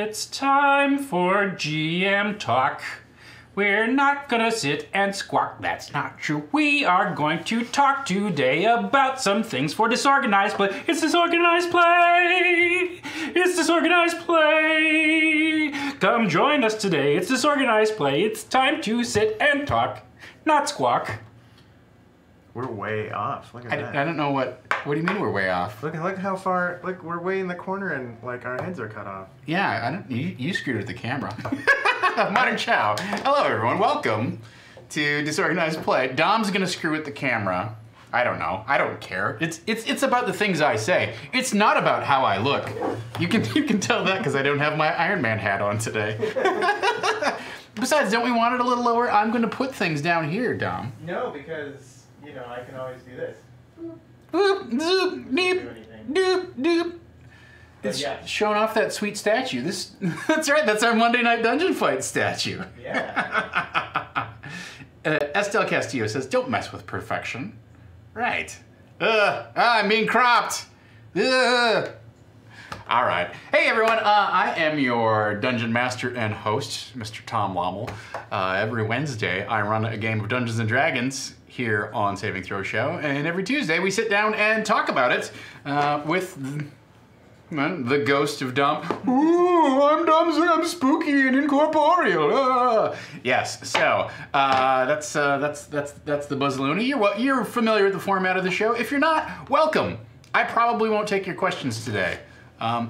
It's time for GM Talk. We're not gonna sit and squawk, that's not true. We are going to talk today about some things for disorganized play. It's disorganized play! It's disorganized play! Come join us today, it's disorganized play. It's time to sit and talk, not squawk. We're way off. Look at that. I don't know what do you mean we're way off? Look how far. Look, we're way in the corner and like our heads are cut off. Yeah, you screwed with the camera. Modern Chow. Hello everyone, welcome to Disorganized Play. Dom's gonna screw with the camera. I don't know. I don't care. It's about the things I say. It's not about how I look. You can tell that because I don't have my Iron Man hat on today. Besides, don't we want it a little lower? I'm gonna put things down here, Dom. No, because you know I can always do this. Boop, zoop, neep, doop, doop. It's yeah. showing off that sweet statue. That's right, that's our Monday Night Dungeon Fight statue. Yeah. Estelle Castillo says, don't mess with perfection. Right. I'm being cropped. All right. Hey everyone, I am your Dungeon Master and host, Mr. Tom Lommel. Every Wednesday, I run a game of Dungeons & Dragons here on Saving Throw Show, and every Tuesday we sit down and talk about it with the ghost of Dom. Ooh, I'm Dom Zook, I'm spooky and incorporeal. Yes, so that's the Buzzaloony. You're familiar with the format of the show. If you're not, welcome. I probably won't take your questions today.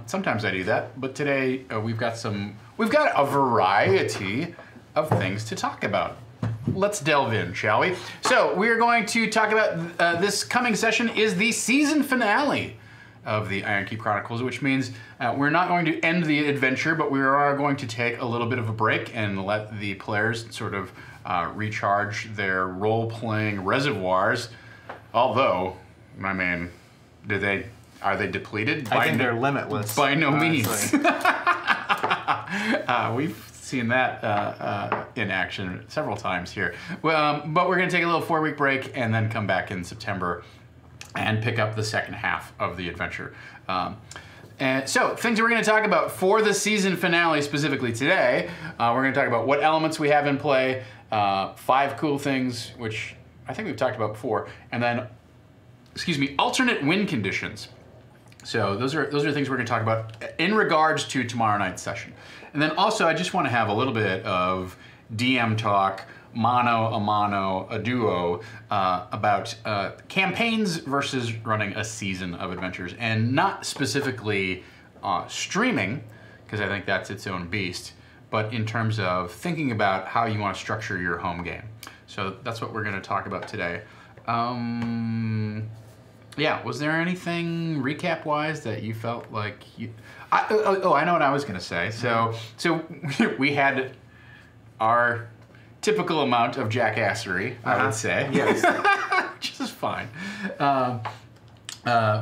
Sometimes I do that, but today we've got a variety of things to talk about. Let's delve in, shall we? So we're going to talk about this coming session is the season finale of the Iron Key Chronicles, which means we're not going to end the adventure, but we are going to take a little bit of a break and let the players sort of recharge their role-playing reservoirs. Although, I mean, are they depleted? I think they're limitless. By no means. We've seen that in action several times here. But we're going to take a little 4-week break and then come back in September and pick up the second half of the adventure. And so, things we're going to talk about for the season finale specifically today, we're going to talk about what elements we have in play, 5 cool things, which I think we've talked about before, and then, alternate win conditions. So those are things we're going to talk about in regards to tomorrow night's session. And then also, I just want to have a little bit of DM talk, mano a mano, a duo, about campaigns versus running a season of adventures, and not specifically streaming, because I think that's its own beast, but in terms of thinking about how you want to structure your home game. So that's what we're going to talk about today. Yeah, was there anything recap-wise that you felt like you... I know what I was going to say. So we had our typical amount of jackassery, I would say. Yes. Which is fine.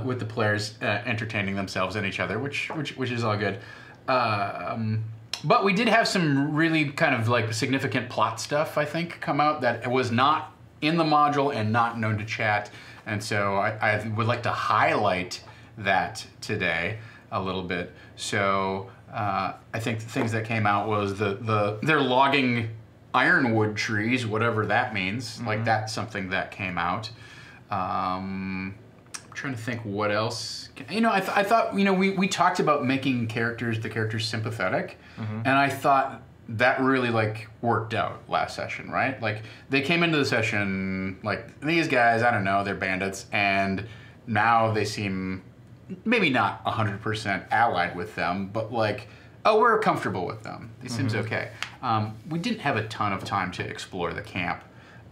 With the players entertaining themselves and each other, which is all good. But we did have some really kind of like significant plot stuff, I think, come out that was not in the module and not known to chat. And so I would like to highlight that today a little bit. So I think the things that came out was they're logging ironwood trees, whatever that means. Mm-hmm. Like that's something that came out. I'm trying to think what else. You know, I thought, you know, we talked about making the characters sympathetic. Mm-hmm. And I thought that really like worked out last session, right? Like they came into the session like these guys, I don't know, they're bandits, and now they seem maybe not 100% allied with them, but like, oh, we're comfortable with them. It seems okay. We didn't have a ton of time to explore the camp,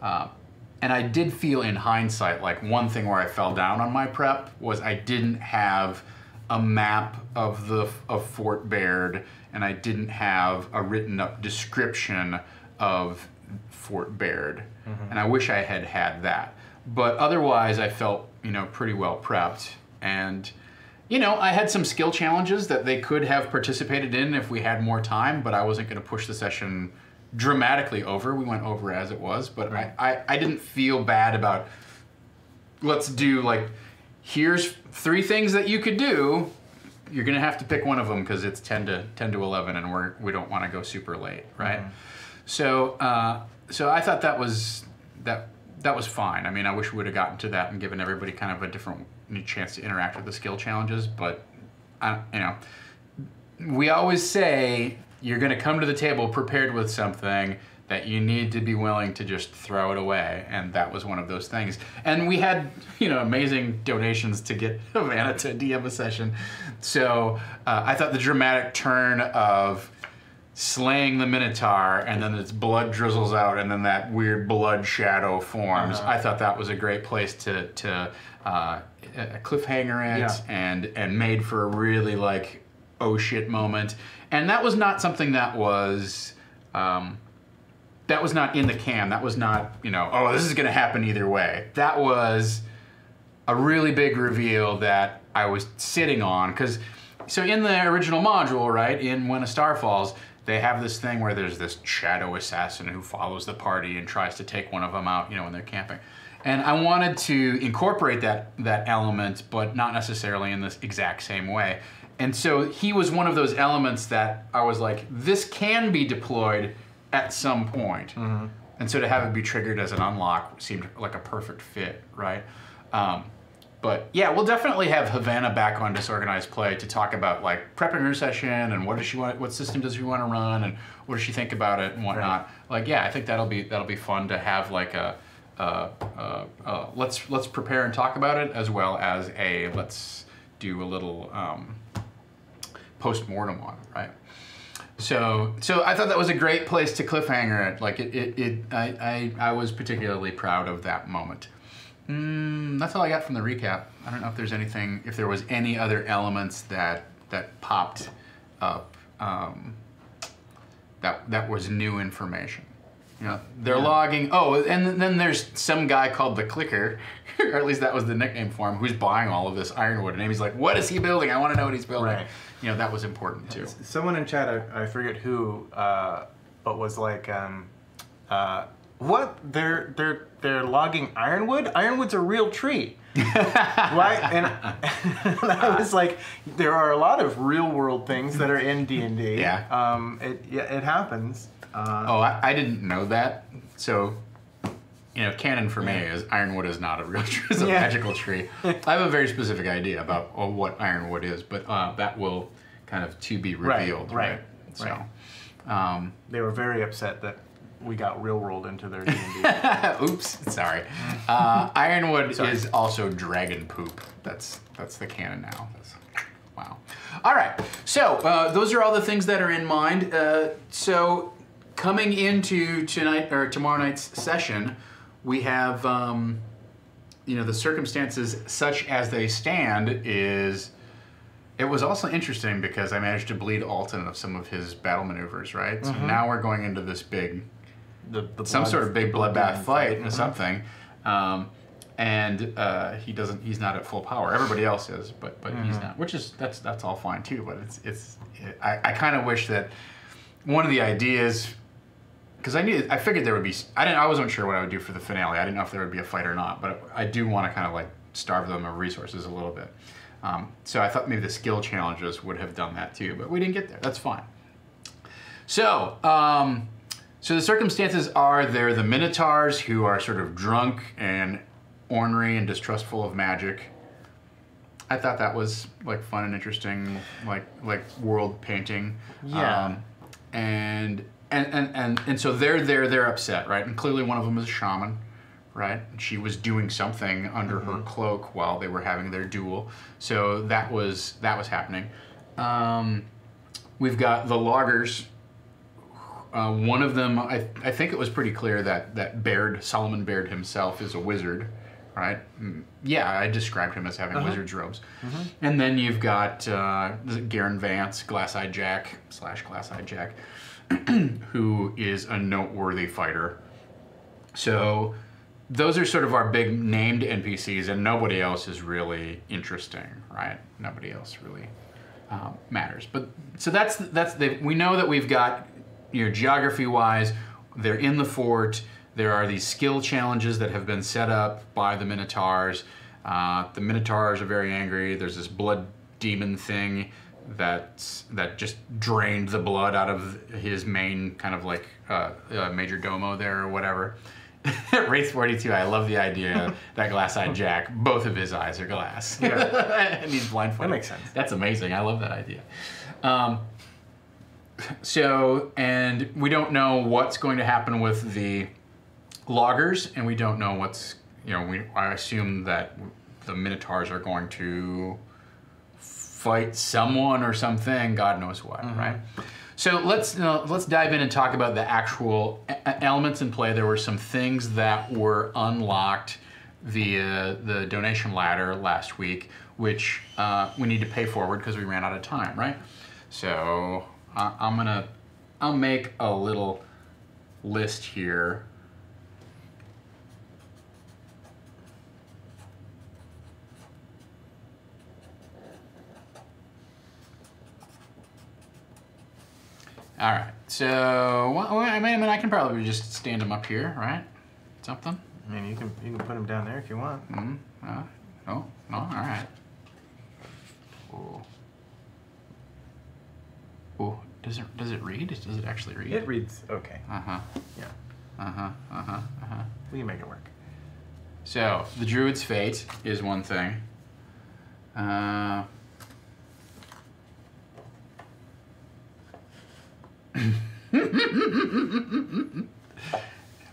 and I did feel in hindsight like one thing where I fell down on my prep was I didn't have a map of Fort Baird, and I didn't have a written up description of Fort Baird, and I wish I had had that. But otherwise, I felt, you know, pretty well prepped, and you know, I had some skill challenges that they could have participated in if we had more time, but I wasn't going to push the session dramatically over. We went over as it was, but right. I didn't feel bad about, let's do like, here's 3 things that you could do, you're gonna have to pick one of them because it's 10 to 11, and we don't want to go super late, right? So so I thought that was fine. I mean, I wish we would have gotten to that and given everybody kind of a different chance to interact with the skill challenges, but you know, we always say you're going to come to the table prepared with something that you need to be willing to just throw it away, and that was one of those things. And we had, you know, amazing donations to get Havana to DM a session. So I thought the dramatic turn of slaying the Minotaur and then its blood drizzles out and then that weird blood shadow forms. I thought that was a great place to cliffhanger it and made for a really like oh shit moment. And that was not something that was not in the can. That was not, you know, oh, this is going to happen either way. That was a really big reveal that I was sitting on. Because, so in the original module, right, in When a Star Falls, they have this thing where there's this shadow assassin who follows the party and tries to take one of them out, you know, when they're camping. And I wanted to incorporate that element, but not necessarily in this exact same way. And so he was one of those elements that I was like, this can be deployed at some point. And so to have it be triggered as an unlock seemed like a perfect fit, right? But yeah, we'll definitely have Havana back on Disorganized Play to talk about like prepping her session and what does she want, what system does she want to run, and what does she think about it and whatnot. Like, yeah, I think that'll be fun to have like let's prepare and talk about it, as well as a let's do a little post-mortem on it, right? So I thought that was a great place to cliffhanger it. Like I was particularly proud of that moment. That's all I got from the recap. I don't know if there's anything, if there was any other elements that popped up that was new information. You know, they're logging. Oh, and then there's some guy called the Clicker, or at least that was the nickname for him, who's buying all of this ironwood. And Amy's like, "What is he building? I want to know what he's building." Right. You know, that was important too. Someone in chat, I forget who, but was like, "What? They're logging ironwood? Ironwood's a real tree." Right? And I was like, there are a lot of real world things that are in D&D. Yeah. It happens. I didn't know that. So, you know, canon for me is ironwood is not a real tree. It's a magical tree. I have a very specific idea about what ironwood is, but that will kind of to be revealed. Right. So, they were very upset that we got real world into their D&D. Oops, sorry. Ironwood is also dragon poop. That's the canon now. Wow. All right. So those are all the things that are in mind. So coming into tonight or tomorrow night's session, we have you know, the circumstances such as they stand is. It was also interesting because I managed to bleed Alton of some of his battle maneuvers, right? So now we're going into this big. Some sort of big bloodbath fight or something, and he's not at full power. Everybody else is, but he's not, which is that's all fine too. But I kind of wish that one of the ideas, because I figured there would be, I wasn't sure what I would do for the finale. I didn't know if there would be a fight or not, but I do want to kind of like starve them of resources a little bit. So I thought maybe the skill challenges would have done that too, but we didn't get there. That's fine. So. So the circumstances are they're the Minotaurs who are sort of drunk and ornery and distrustful of magic. I thought that was like fun and interesting, like world painting. Yeah. And so they're upset, right? And clearly one of them is a shaman, right? And she was doing something under her cloak while they were having their duel. So that was happening. We've got the loggers. One of them, I think it was pretty clear that Baird, Solomon Baird himself, is a wizard, right? Yeah, I described him as having wizard's robes. And then you've got Garen Vance, Glass-Eyed Jack / Glass-Eyed Jack, who is a noteworthy fighter. So those are sort of our big named NPCs, and nobody else is really interesting, right? Nobody else really matters. But so we know that we've got. You know, geography-wise, they're in the fort. There are these skill challenges that have been set up by the Minotaurs. The Minotaurs are very angry. There's this blood demon thing that just drained the blood out of his main kind of like major domo there or whatever. Wraith 42, I love the idea that glass-eyed Jack, both of his eyes are glass. Yeah. And he's blindfolded. That makes sense. That's amazing. I love that idea. So, and we don't know what's going to happen with the loggers, and we don't know what's, I assume that the Minotaurs are going to fight someone or something, God knows what, right? So let's dive in and talk about the actual elements in play. There were some things that were unlocked via the donation ladder last week, which we need to pay forward because we ran out of time, right? So I'll make a little list here. All right, so I mean, I can probably just stand them up here, right? Something. I mean, you can put them down there if you want. No, all right. Oh, does it read? Does it actually read? It reads okay. Yeah. We can make it work. So the Druid's Fate is one thing.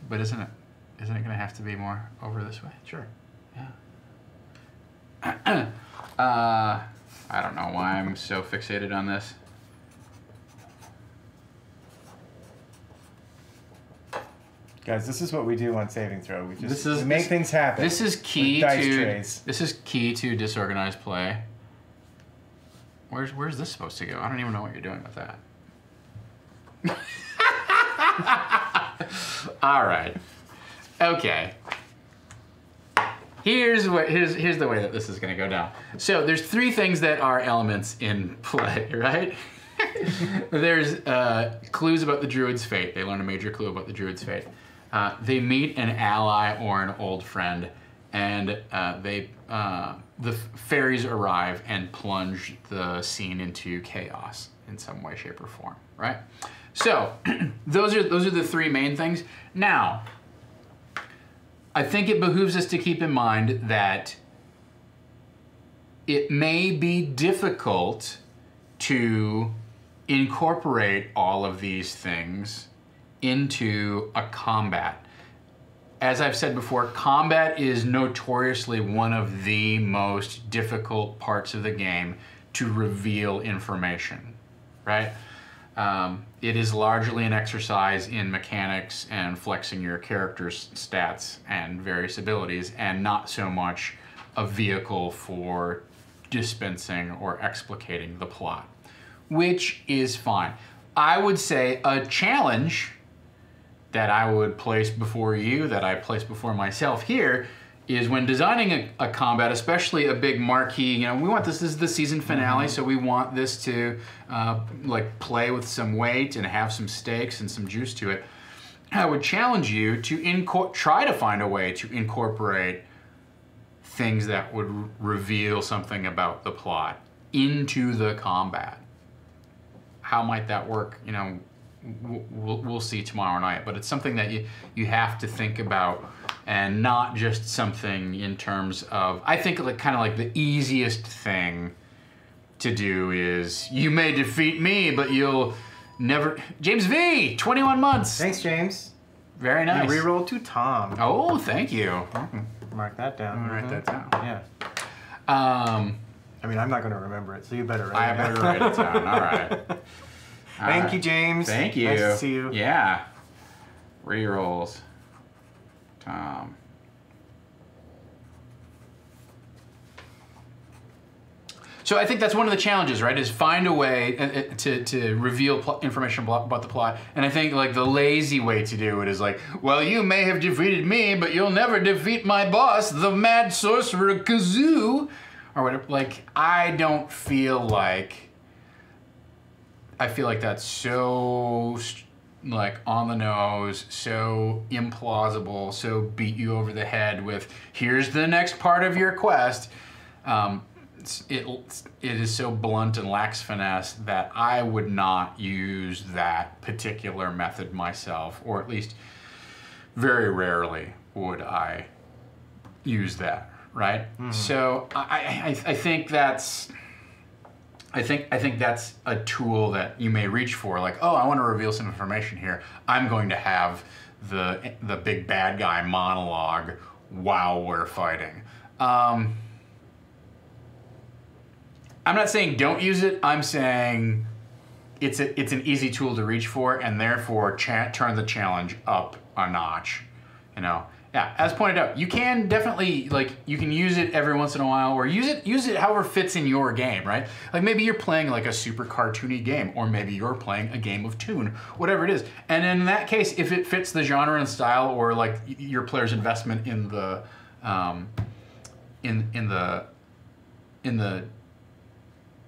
But isn't it going to have to be more over this way? Sure. Yeah. I don't know why I'm so fixated on this. Guys, this is what we do on saving throw. We just we make things happen. This is key with dice to trays. This is key to disorganized play. Where's this supposed to go? I don't even know what you're doing with that. All right. Okay. Here's the way that this is going to go down. So there's three things that are elements in play, right? There's clues about the Druid's fate. They learn a major clue about the Druid's fate. They meet an ally or an old friend, and the fairies arrive and plunge the scene into chaos in some way, shape, or form, right? So those are the three main things. Now, I think it behooves us to keep in mind that it may be difficult to incorporate all of these things into a combat. As I've said before, combat is notoriously one of the most difficult parts of the game to reveal information, right? It is largely an exercise in mechanics and flexing your character's stats and various abilities, and not so much a vehicle for dispensing or explicating the plot, which is fine. I would say a challenge that I would place before you, that I place before myself here, is when designing a combat, especially a big marquee, we want this is the season finale, so we want this to like play with some weight and have some stakes and some juice to it. I would challenge you to try to find a way to incorporate things that would reveal something about the plot into the combat. How might that work? We'll see tomorrow night, but it's something that you have to think about, and not just something in terms of, I think kind of like the easiest thing to do is, you may defeat me, but you'll never, James V, 21 months. Thanks, James. Very nice. You reroll to Tom. Oh, thank you. Mark that down. Write that down. Yeah. I mean, I'm not going to remember it, so you better write it down. I better write it down. All right. Thank you, James. Thank you. Nice to see you. Yeah. Rerolls. Tom. So I think that's one of the challenges, right? Is find a way to reveal information about the plot. And I think like the lazy way to do it is like, well, you may have defeated me, but you'll never defeat my boss, the mad sorcerer Kazoo, or whatever. Like, I feel like that's so like on the nose, so implausible, so beat you over the head with, here's the next part of your quest. it is so blunt and lacks finesse that I would not use that particular method myself, or at least very rarely would I use that, right? So I think that's a tool that you may reach for, like, oh, I want to reveal some information here. I'm going to have the big bad guy monologue while we're fighting. I'm not saying don't use it. I'm saying it's an easy tool to reach for, and therefore turn the challenge up a notch. You know, yeah. As pointed out, you can definitely, like, you can use it every once in a while, or use it however fits in your game, right? Like maybe you're playing like a super cartoony game, or maybe you're playing a game of Toon, whatever it is. And in that case, if it fits the genre and style, or like your player's investment in the in the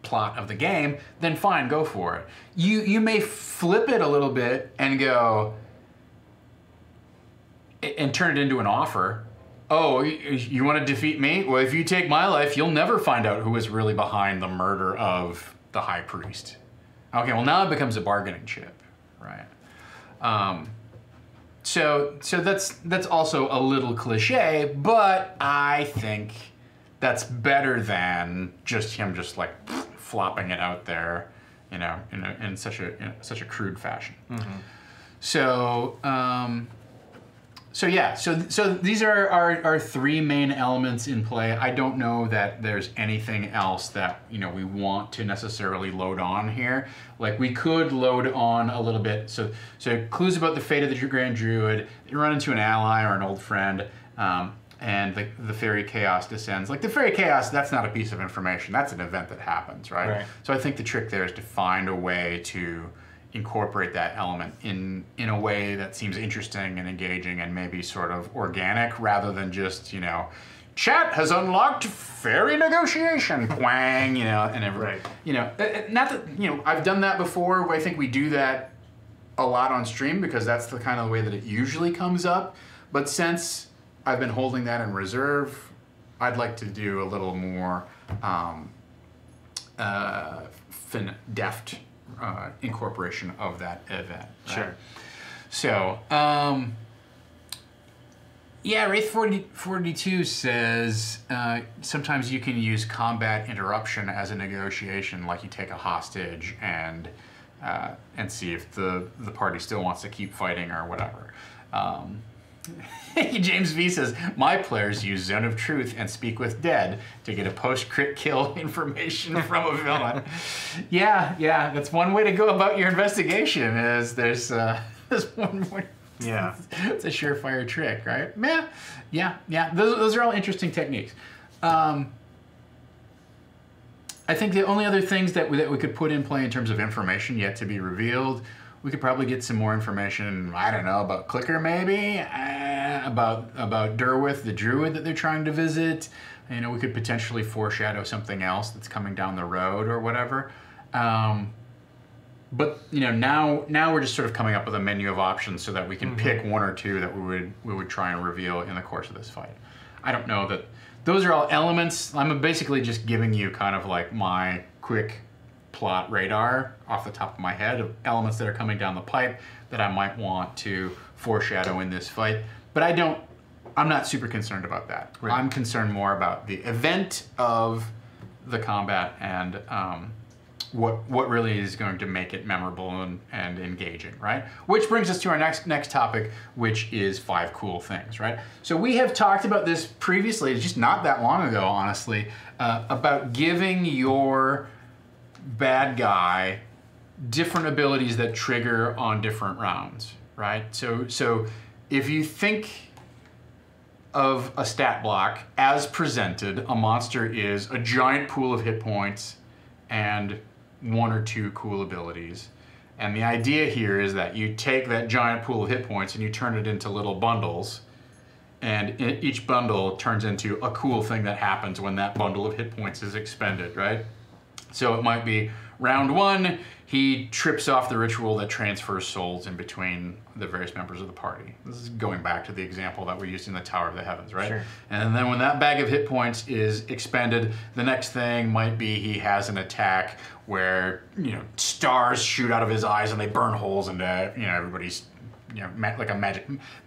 plot of the game, then fine, go for it. You may flip it a little bit and go and turn it into an offer. Oh, you want to defeat me? Well, if you take my life, you'll never find out who was really behind the murder of the high priest. Okay, well now it becomes a bargaining chip, right? So that's also a little cliche, but I think that's better than just him just like flopping it out there, you know, in such a crude fashion. So yeah, so these are our three main elements in play. I don't know that there's anything else that, you know, we want to necessarily load on here. Like, we could load on a little bit. So clues about the fate of the Grand Druid. You run into an ally or an old friend, and the Fairy Chaos descends. Like, the Fairy Chaos, that's not a piece of information. That's an event that happens, right? So I think the trick there is to find a way to incorporate that element in a way that seems interesting and engaging and maybe sort of organic, rather than just, you know, chat has unlocked fairy negotiation, twang, you know, and everything. You know, not that, you know, I've done that before. I think we do that a lot on stream because that's the kind of way that it usually comes up. But since I've been holding that in reserve, I'd like to do a little more deft incorporation of that event. Right? Sure. So, yeah, Wraith 42 says sometimes you can use combat interruption as a negotiation, like you take a hostage and see if the party still wants to keep fighting or whatever. James V says, my players use Zone of Truth and Speak with Dead to get a post-crit kill information from a villain. Yeah, that's one way to go about your investigation, is there's one way. Yeah. It's a surefire trick, right? Yeah. Those are all interesting techniques. I think the only other things that we could put in play in terms of information yet to be revealed, we could probably get some more information, I don't know, about Clicker maybe, about Derwith, the druid that they're trying to visit. You know, we could potentially foreshadow something else that's coming down the road or whatever. But, you know, now we're just sort of coming up with a menu of options so that we can pick one or two that we would try and reveal in the course of this fight. I don't know that those are all elements. I'm basically just giving you kind of like my quick plot radar off the top of my head of elements that are coming down the pipe that I might want to foreshadow in this fight. But I'm not super concerned about that. Right. I'm concerned more about the event of the combat and what really is going to make it memorable and engaging, right? Which brings us to our next topic, which is 5 cool things, right? So we have talked about this previously, just not that long ago, honestly, about giving your bad guy different abilities that trigger on different rounds, right? So if you think of a stat block as presented, a monster is a giant pool of hit points and 1 or 2 cool abilities. And the idea here is that you take that giant pool of hit points and you turn it into little bundles, and each bundle turns into a cool thing that happens when that bundle of hit points is expended, right? So it might be round 1, he trips off the ritual that transfers souls in between the various members of the party. This is going back to the example that we used in the Tower of the Heavens, right? Sure. And then when that bag of hit points is expended, the next thing might be he has an attack where, you know, stars shoot out of his eyes and they burn holes into, you know, everybody's, you know, like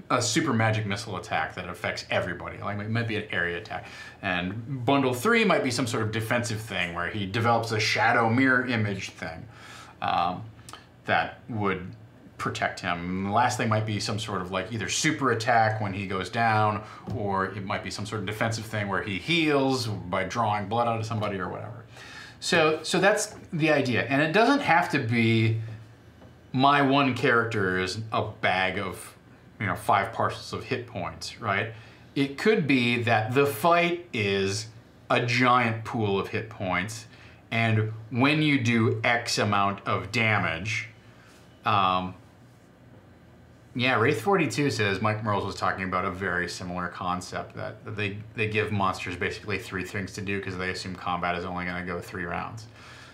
a super magic missile attack that affects everybody. Like it might be an area attack. And bundle 3 might be some sort of defensive thing where he develops a shadow mirror image thing that would protect him. And the last thing might be some sort of like either super attack when he goes down, or it might be some sort of defensive thing where he heals by drawing blood out of somebody or whatever. So that's the idea. And it doesn't have to be my one character is a bag of, you know, 5 parcels of hit points, right? It could be that the fight is a giant pool of hit points, and when you do X amount of damage, yeah, Wraith 42 says Mike Merles was talking about a very similar concept, that they give monsters basically 3 things to do because they assume combat is only going to go 3 rounds.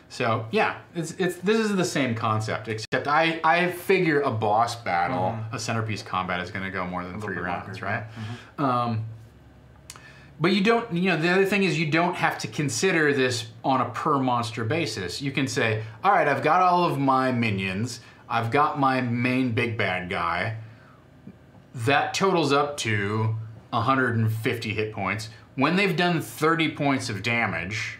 So yeah, this is the same concept, except I figure a boss battle, a centerpiece combat is going to go more than 3 rounds, right? But you don't, you know, the other thing is you don't have to consider this on a per monster basis. You can say, all right, I've got all of my minions, I've got my main big bad guy, that totals up to 150 hit points. When they've done 30 points of damage,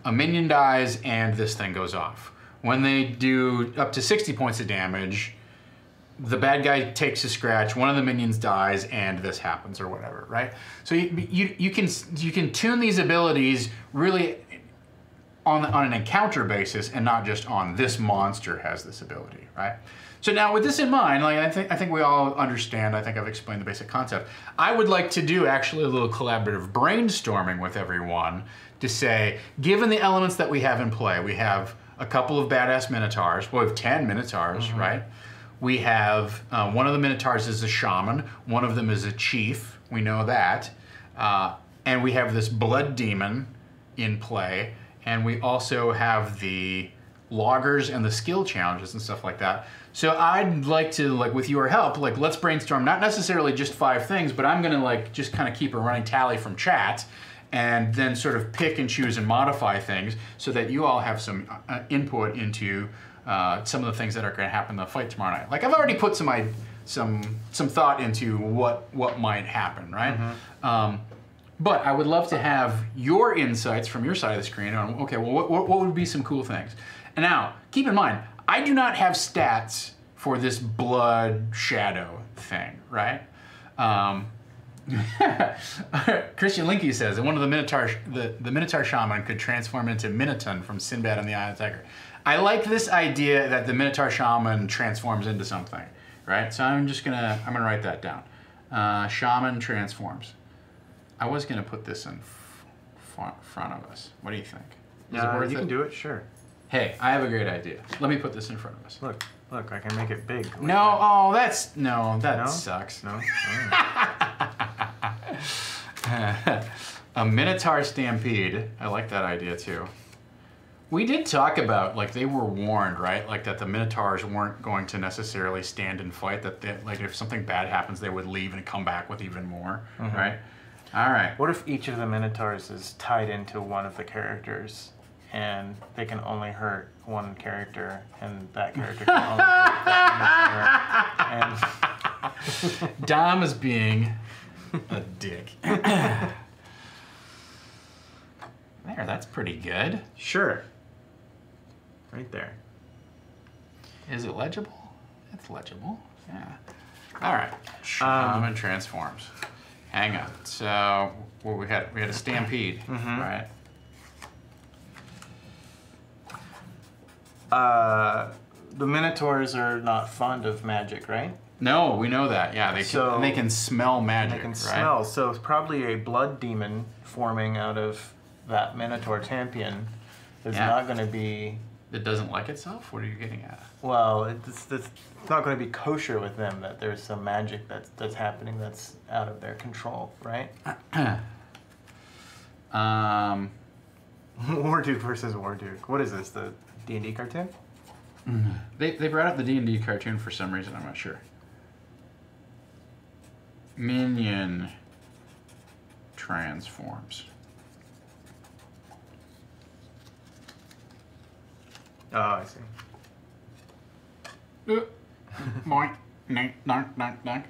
a minion dies and this thing goes off. When they do up to 60 points of damage, the bad guy takes a scratch, one of the minions dies, and this happens or whatever, right? So you can tune these abilities really on an encounter basis and not just on this monster has this ability, right? So now with this in mind, like I think we all understand, I think I've explained the basic concept. I would like to do actually a little collaborative brainstorming with everyone to say, given the elements that we have in play, we have a couple of badass minotaurs, well, we have 10 minotaurs, right? We have, one of the minotaurs is a shaman, one of them is a chief, we know that. And we have this blood demon in play, and we also have the loggers and the skill challenges and stuff like that. So I'd like to, like with your help, like let's brainstorm not necessarily just 5 things, but I'm gonna like just kind of keep a running tally from chat and then sort of pick and choose and modify things so that you all have some input into some of the things that are going to happen in the fight tomorrow night. Like I've already put some thought into what might happen, right? But I would love to have your insights from your side of the screen on, okay, well, what would be some cool things? And now, keep in mind, I do not have stats for this blood shadow thing, right? Christian Linky says that one of the Minotaur shaman could transform into Minoton from Sinbad and the Eye of the Tiger. I like this idea that the Minotaur shaman transforms into something, right? So I'm gonna write that down. Shaman transforms. I was gonna put this in front of us. What do you think? Is it worth you it? can do it, sure. Hey, I have a great idea. Let me put this in front of us. Look, I can make it big. No, oh, that sucks. No? A Minotaur stampede. I like that idea too. We did talk about, like, they were warned, right? Like that the Minotaurs weren't going to necessarily stand and fight, that they, like if something bad happens, they would leave and come back with even more, right? All right. What if each of the Minotaurs is tied into one of the characters and they can only hurt one character and that character can only hurt that Minotaur? And Dom is being a dick. There, that's pretty good. Sure. Right there. Is it legible? It's legible. Yeah. All right. Shaman transforms. Hang on. So well, we had a stampede, right? The Minotaurs are not fond of magic, right? No, we know that. Yeah, they can smell magic. They can right? smell. So it's probably a blood demon forming out of that Minotaur champion. There's not going to be. It doesn't like itself? What are you getting at? Well, it's not going to be kosher with them that there's some magic that's happening that's out of their control, right? Warduke versus Warduke. What is this? The D&D cartoon? They brought up the D&D cartoon for some reason. I'm not sure. Minion transforms. Oh, I see. Boink, nink, donk, donk, donk.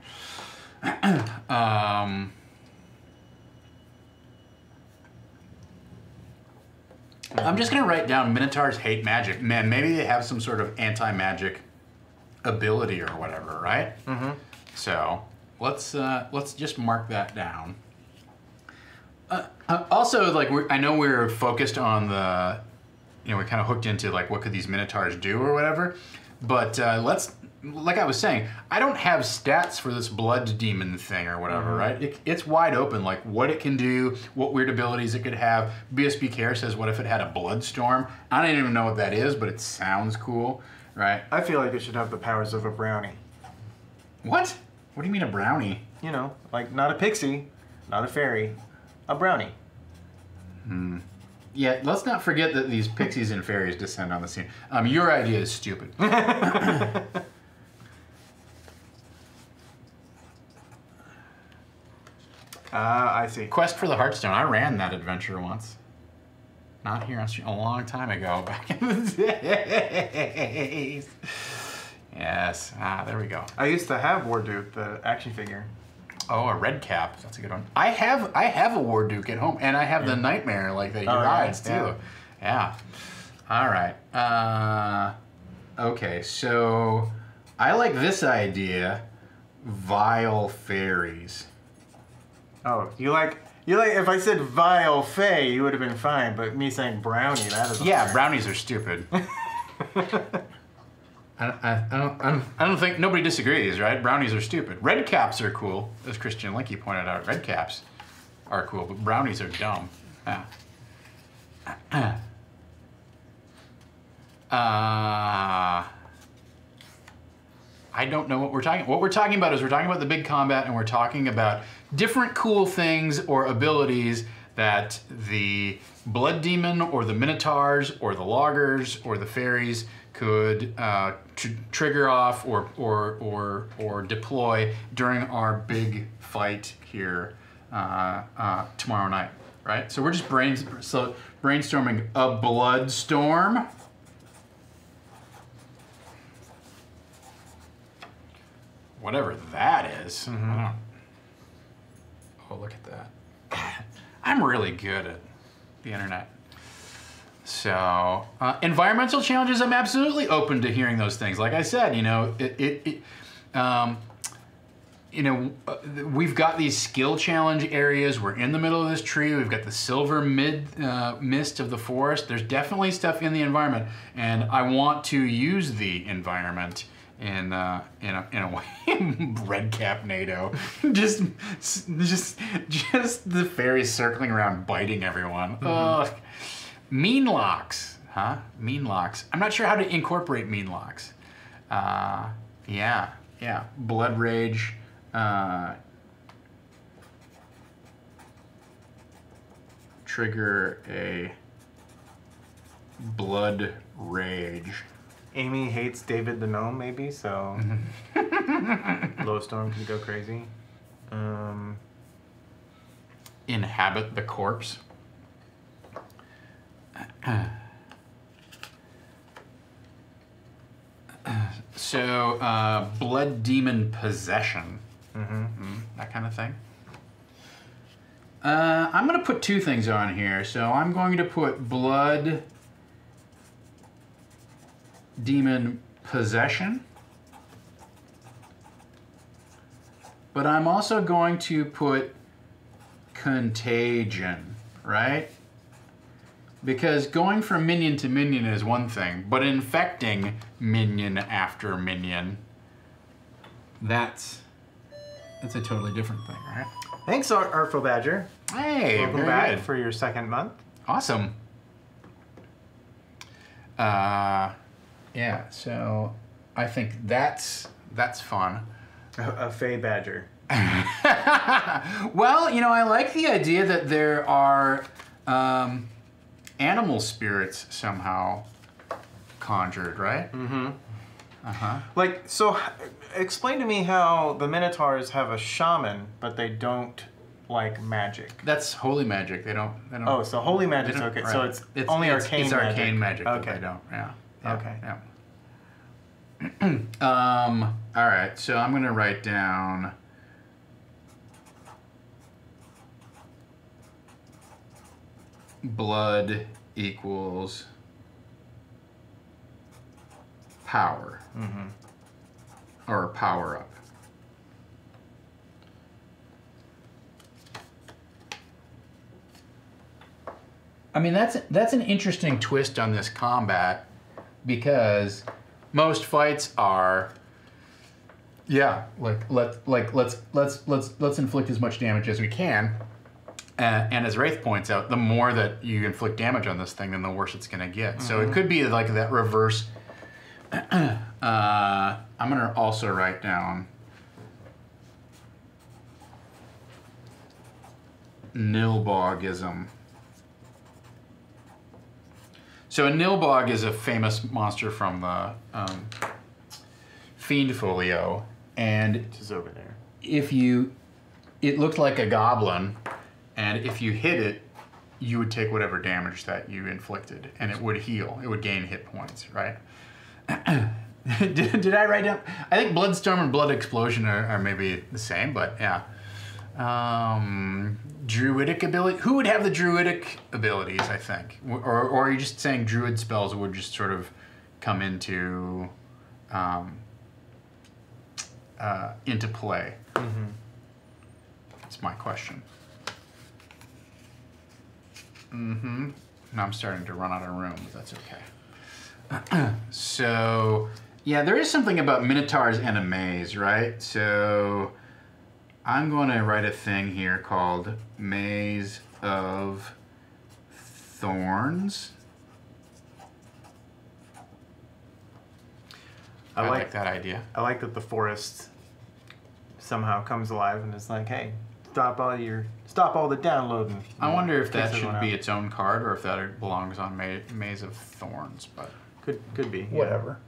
I'm just gonna write down Minotaurs hate magic. Man, maybe they have some sort of anti-magic ability or whatever, right? Mm-hmm. So let's just mark that down. Also, like I know we're focused on the, we're kind of hooked into like what could these Minotaurs do or whatever, but like I was saying, I don't have stats for this blood demon thing or whatever, right? It's wide open, like what it can do, what weird abilities it could have. BSB Care says, what if it had a blood storm? I don't even know what that is, but it sounds cool, right? I feel like it should have the powers of a brownie. What? What do you mean a brownie? You know, like not a pixie, not a fairy, a brownie. Yeah, let's not forget that these pixies and fairies descend on the scene. Your idea is stupid. I see. Quest for the Heartstone. I ran that adventure once. Not here on stream. A long time ago, back in the days. Yes. There we go. I used to have Warduke, the action figure. Oh, a red cap. That's a good one. I have a Warduke at home, and I have the Nightmare like that he rides too. Yeah. All right. Okay. So I like this idea. Vile fairies. Oh, you like if I said vile fay, you would have been fine, but me saying brownie, that is brownies are stupid. I don't think nobody disagrees, right? Brownies are stupid. Red caps are cool, as Christian Linky pointed out. Red caps are cool, but brownies are dumb. Yeah. I don't know what we're talking about. What we're talking about is we're talking about the big combat, and we're talking about different cool things or abilities that the blood demon or the minotaurs or the loggers or the fairies could trigger off or deploy during our big fight here tomorrow night, right? So we're just brainstorming a blood storm. Whatever that is. Oh, look at that. I'm really good at the internet. So, environmental challenges, I'm absolutely open to hearing those things. Like I said, we've got these skill challenge areas. We're in the middle of this tree. We've got the silver mist of the forest. There's definitely stuff in the environment, and I want to use the environment in a way. Red cap NATO. just the fairies circling around biting everyone. Ugh. Mean locks, huh? Mean locks. I'm not sure how to incorporate mean locks. Yeah. Blood rage. Trigger a blood rage. Amy hates David the Gnome, maybe, so Lowstorm can go crazy. Inhabit the corpse. So, blood demon possession. That kind of thing. I'm going to put two things on here. So I'm going to put blood demon possession. But I'm also going to put contagion, right? Because going from minion to minion is one thing, but infecting minion after minion, that's a totally different thing, right? Thanks, Artful Badger. Hey, welcome back for your second month. Awesome. Yeah, so I think that's fun. A Fey Badger. Well, I like the idea that there are animal spirits somehow conjured, right? Mm-hmm. Uh-huh. Like, so explain to me how the Minotaurs have a shaman, but they don't like magic. That's holy magic. They don't. Oh, so holy magic's okay. Right. So it's only arcane It's magic. arcane magic that Okay. they don't. Yeah. Okay. Yeah. All right. So I'm gonna write down. Blood equals power. Mm-hmm. Or power up. I mean, that's an interesting twist on this combat, because most fights are, yeah, let's inflict as much damage as we can, and as Wraith points out, the more that you inflict damage on this thing, then the worse it's gonna get. So it could be like that reverse. I'm gonna also write down Nilbogism. So a Nilbog is a famous monster from the Fiend Folio, and Which is over there. it looked like a goblin, and if you hit it, you would take whatever damage that you inflicted, and it would heal. It would gain hit points, right? did I write down? I think Bloodstorm and Blood Explosion are maybe the same, but yeah. Druidic ability. Who would have the druidic abilities? I think, or are you just saying druid spells would just sort of come into play? Mm-hmm. That's my question. Mm-hmm. Now I'm starting to run out of room, but that's okay. So, yeah, there is something about minotaurs and a maze, right? So I'm going to write a thing here called Maze of Thorns. I like that idea. I like that the forest somehow comes alive and is like, hey, stop all the downloading. I wonder if that Kicks should everyone be out. its own card or if that belongs on Maze of Thorns, but Could be. yeah. whatever.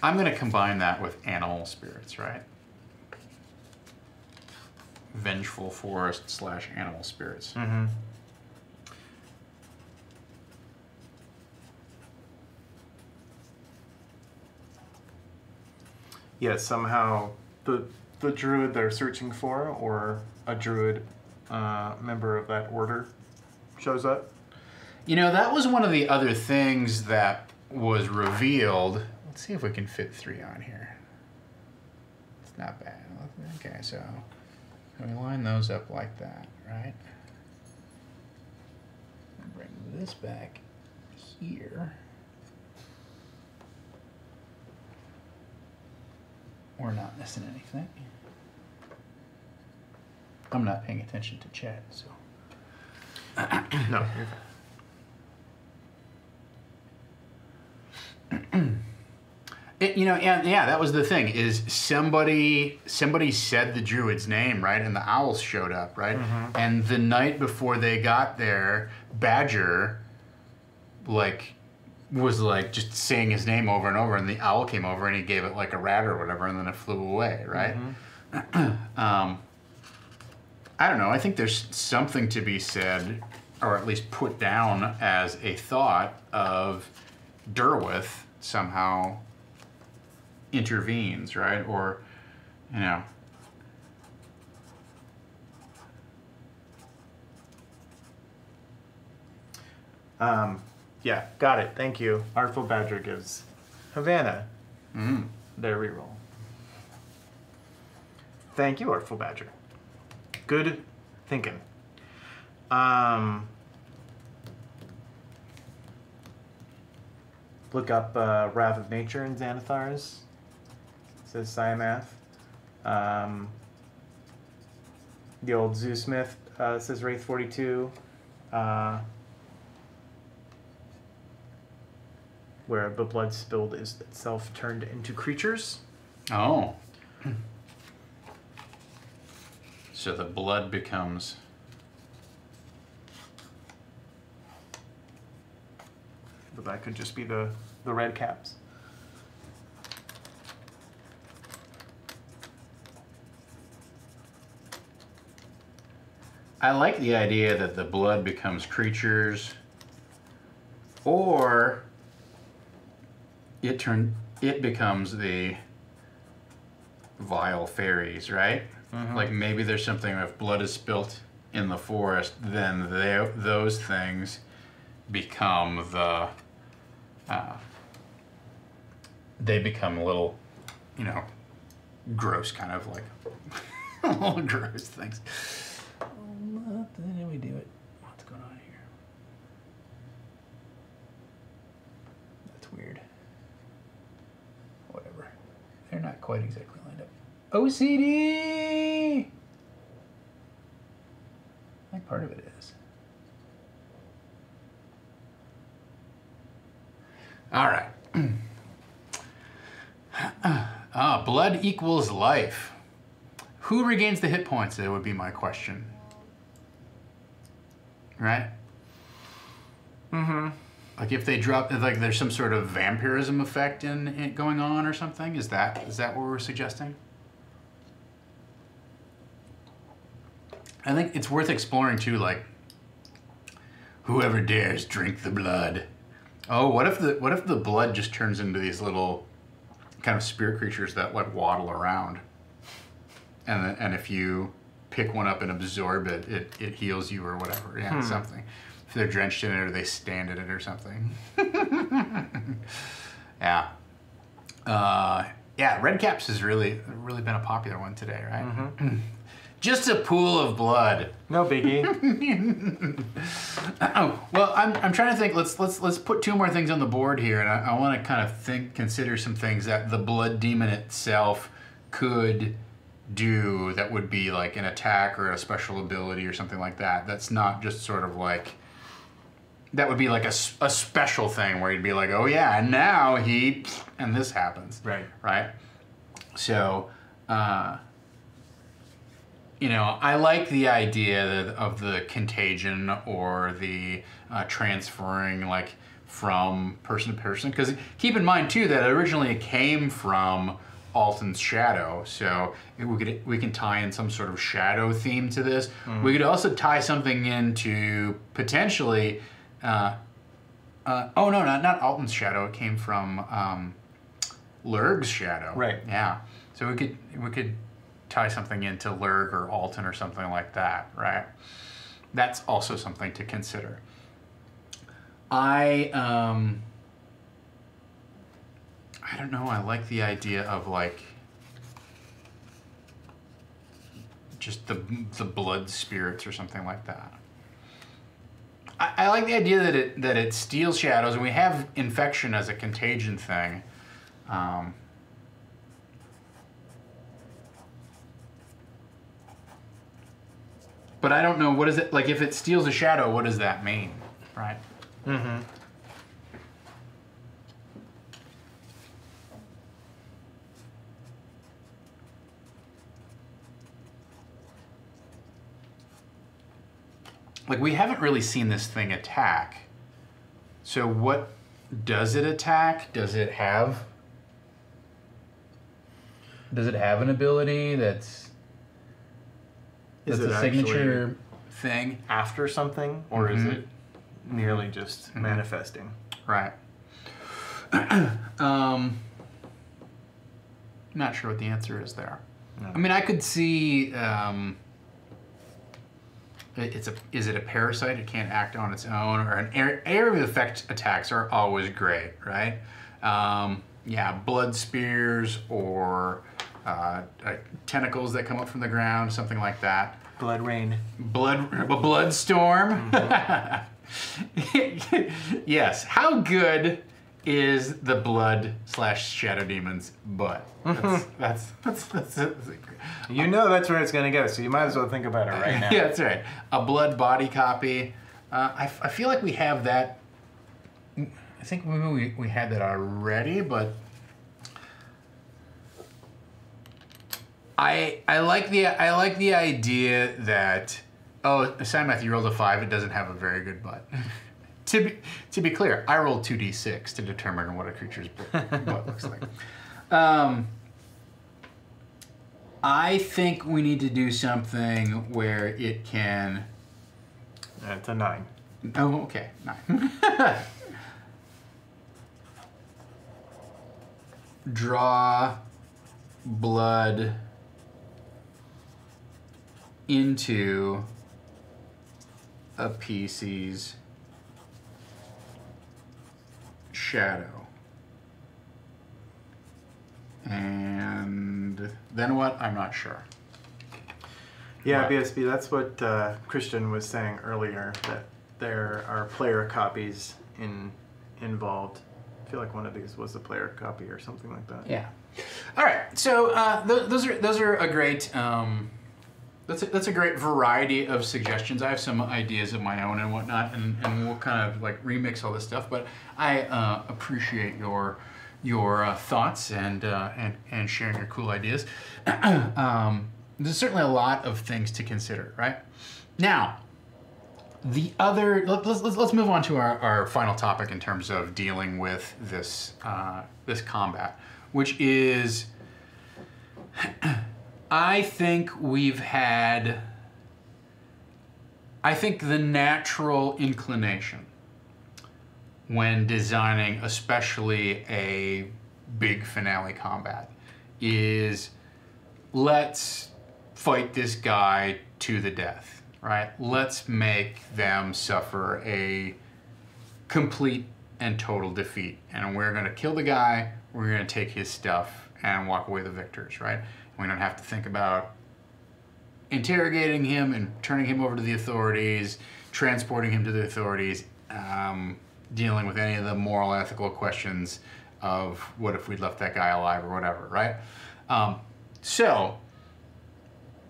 I'm going to combine that with animal spirits, right? Vengeful forest / animal spirits. Mm-hmm. Yeah, somehow the druid they're searching for, or a druid member of that order, shows up. You know, that was one of the other things that was revealed. Let's see if we can fit 3 on here. It's not bad. Okay, so we line those up like that, right? And bring this back here. We're not missing anything. I'm not paying attention to chat, so. No, you're fine. Yeah, that was the thing. Is somebody said the druid's name, right? And the owls showed up, right? Mm-hmm. And the night before they got there, Badger, was just saying his name over and over, and the owl came over and he gave it like a rat or whatever, and then it flew away, right? Mm-hmm. I don't know. I think there's something to be said, or at least put down as a thought of Derwith somehow intervenes, right? Or, you know. Yeah, got it. Thank you. Artful Badger gives Havana their reroll. Thank you, Artful Badger. Good thinking. Look up Wrath of Nature in Xanathars, says Siamath. The old Zeus myth says Wraith 42. Where the blood spilled is itself turned into creatures. Oh. So the blood becomes... But that could just be the red caps. I like the idea that the blood becomes creatures, or it becomes the vile fairies, right? Mm-hmm. Like maybe there's something, if blood is spilt in the forest, then those things become the they become little, you know, gross, kind of like little gross things. What did we do it? What's going on here? That's weird. Whatever. They're not quite exactly lined up. OCD! I think part of it is. All right. Blood equals life. Who regains the hit points? That would be my question. Right? Mm-hmm. Like if they drop, like there's some sort of vampirism effect in it going on or something? Is that what we're suggesting? I think it's worth exploring too, like whoever dares drink the blood. Oh, what if the blood just turns into these little kind of spirit creatures that like waddle around, and if you pick one up and absorb it, it heals you or whatever. Yeah, something. If they're drenched in it or they stand in it or something. Yeah. Yeah, red caps has really been a popular one today, right? Mm-hmm. Just a pool of blood. No biggie. Oh, well, I'm trying to think. Let's put two more things on the board here, and I want to kind of consider some things that the blood demon itself could do that would be like an attack or a special ability or something like that. That's not just sort of like, that would be like a special thing where you'd be like, oh yeah, and now and this happens. Right. Right? So, you know, I like the idea of the contagion or the transferring like from person to person, because keep in mind too that originally it came from Alton's shadow, so we can tie in some sort of shadow theme to this. Mm. We could also tie something into potentially. Oh no, not Alton's shadow. It came from Lurg's shadow. Right. Yeah. So we could tie something into Lurg or Alton or something like that. Right. That's also something to consider. I don't know, I like the idea of like just the blood spirits or something like that. I like the idea that it steals shadows, and we have infection as a contagion thing. But I don't know, what is it, like if it steals a shadow, what does that mean, right? Mm-hmm. Like, we haven't really seen this thing attack. So what does it attack? Does it have an ability that's a signature thing? After something? Or is it merely just manifesting? Right. Not sure what the answer is there. No. I mean, I could see... is it a parasite? It can't act on its own, or an area of effect attacks are always great, right? Yeah, blood spears or tentacles that come up from the ground, something like that. Blood rain. Blood storm. Mm-hmm. Yes. How good is the blood/shadow demon's butt? That's you know that's where it's gonna go, so you might as well think about it right now. Yeah, that's right. A blood body copy. I feel like we have that. I think maybe we had that already, but I like the idea that Samuel, you rolled a 5. It doesn't have a very good butt. To be clear, I rolled 2d6 to determine what a creature's butt looks like. I think we need to do something where it can. It's a 9. Oh, okay, 9. Draw blood into a PC's shadow. And then what? I'm not sure. Yeah, What? BSB, that's what Christian was saying earlier, that there are player copies involved. I feel like one of these was a player copy or something like that. Yeah. All right. So those are a great that's a great variety of suggestions. I have some ideas of my own and whatnot, and we'll kind of like remix all this stuff. But I appreciate your thoughts and sharing your cool ideas. There's certainly a lot of things to consider, right? Now, let's move on to our final topic in terms of dealing with this this combat, which is, I think the natural inclination when designing especially a big finale combat is, let's fight this guy to the death, right? Let's make them suffer a complete and total defeat. And we're going to kill the guy, we're going to take his stuff and walk away the victors, right? We don't have to think about interrogating him and turning him over to the authorities, transporting him to the authorities, dealing with any of the moral, ethical questions of what if we'd left that guy alive or whatever, right?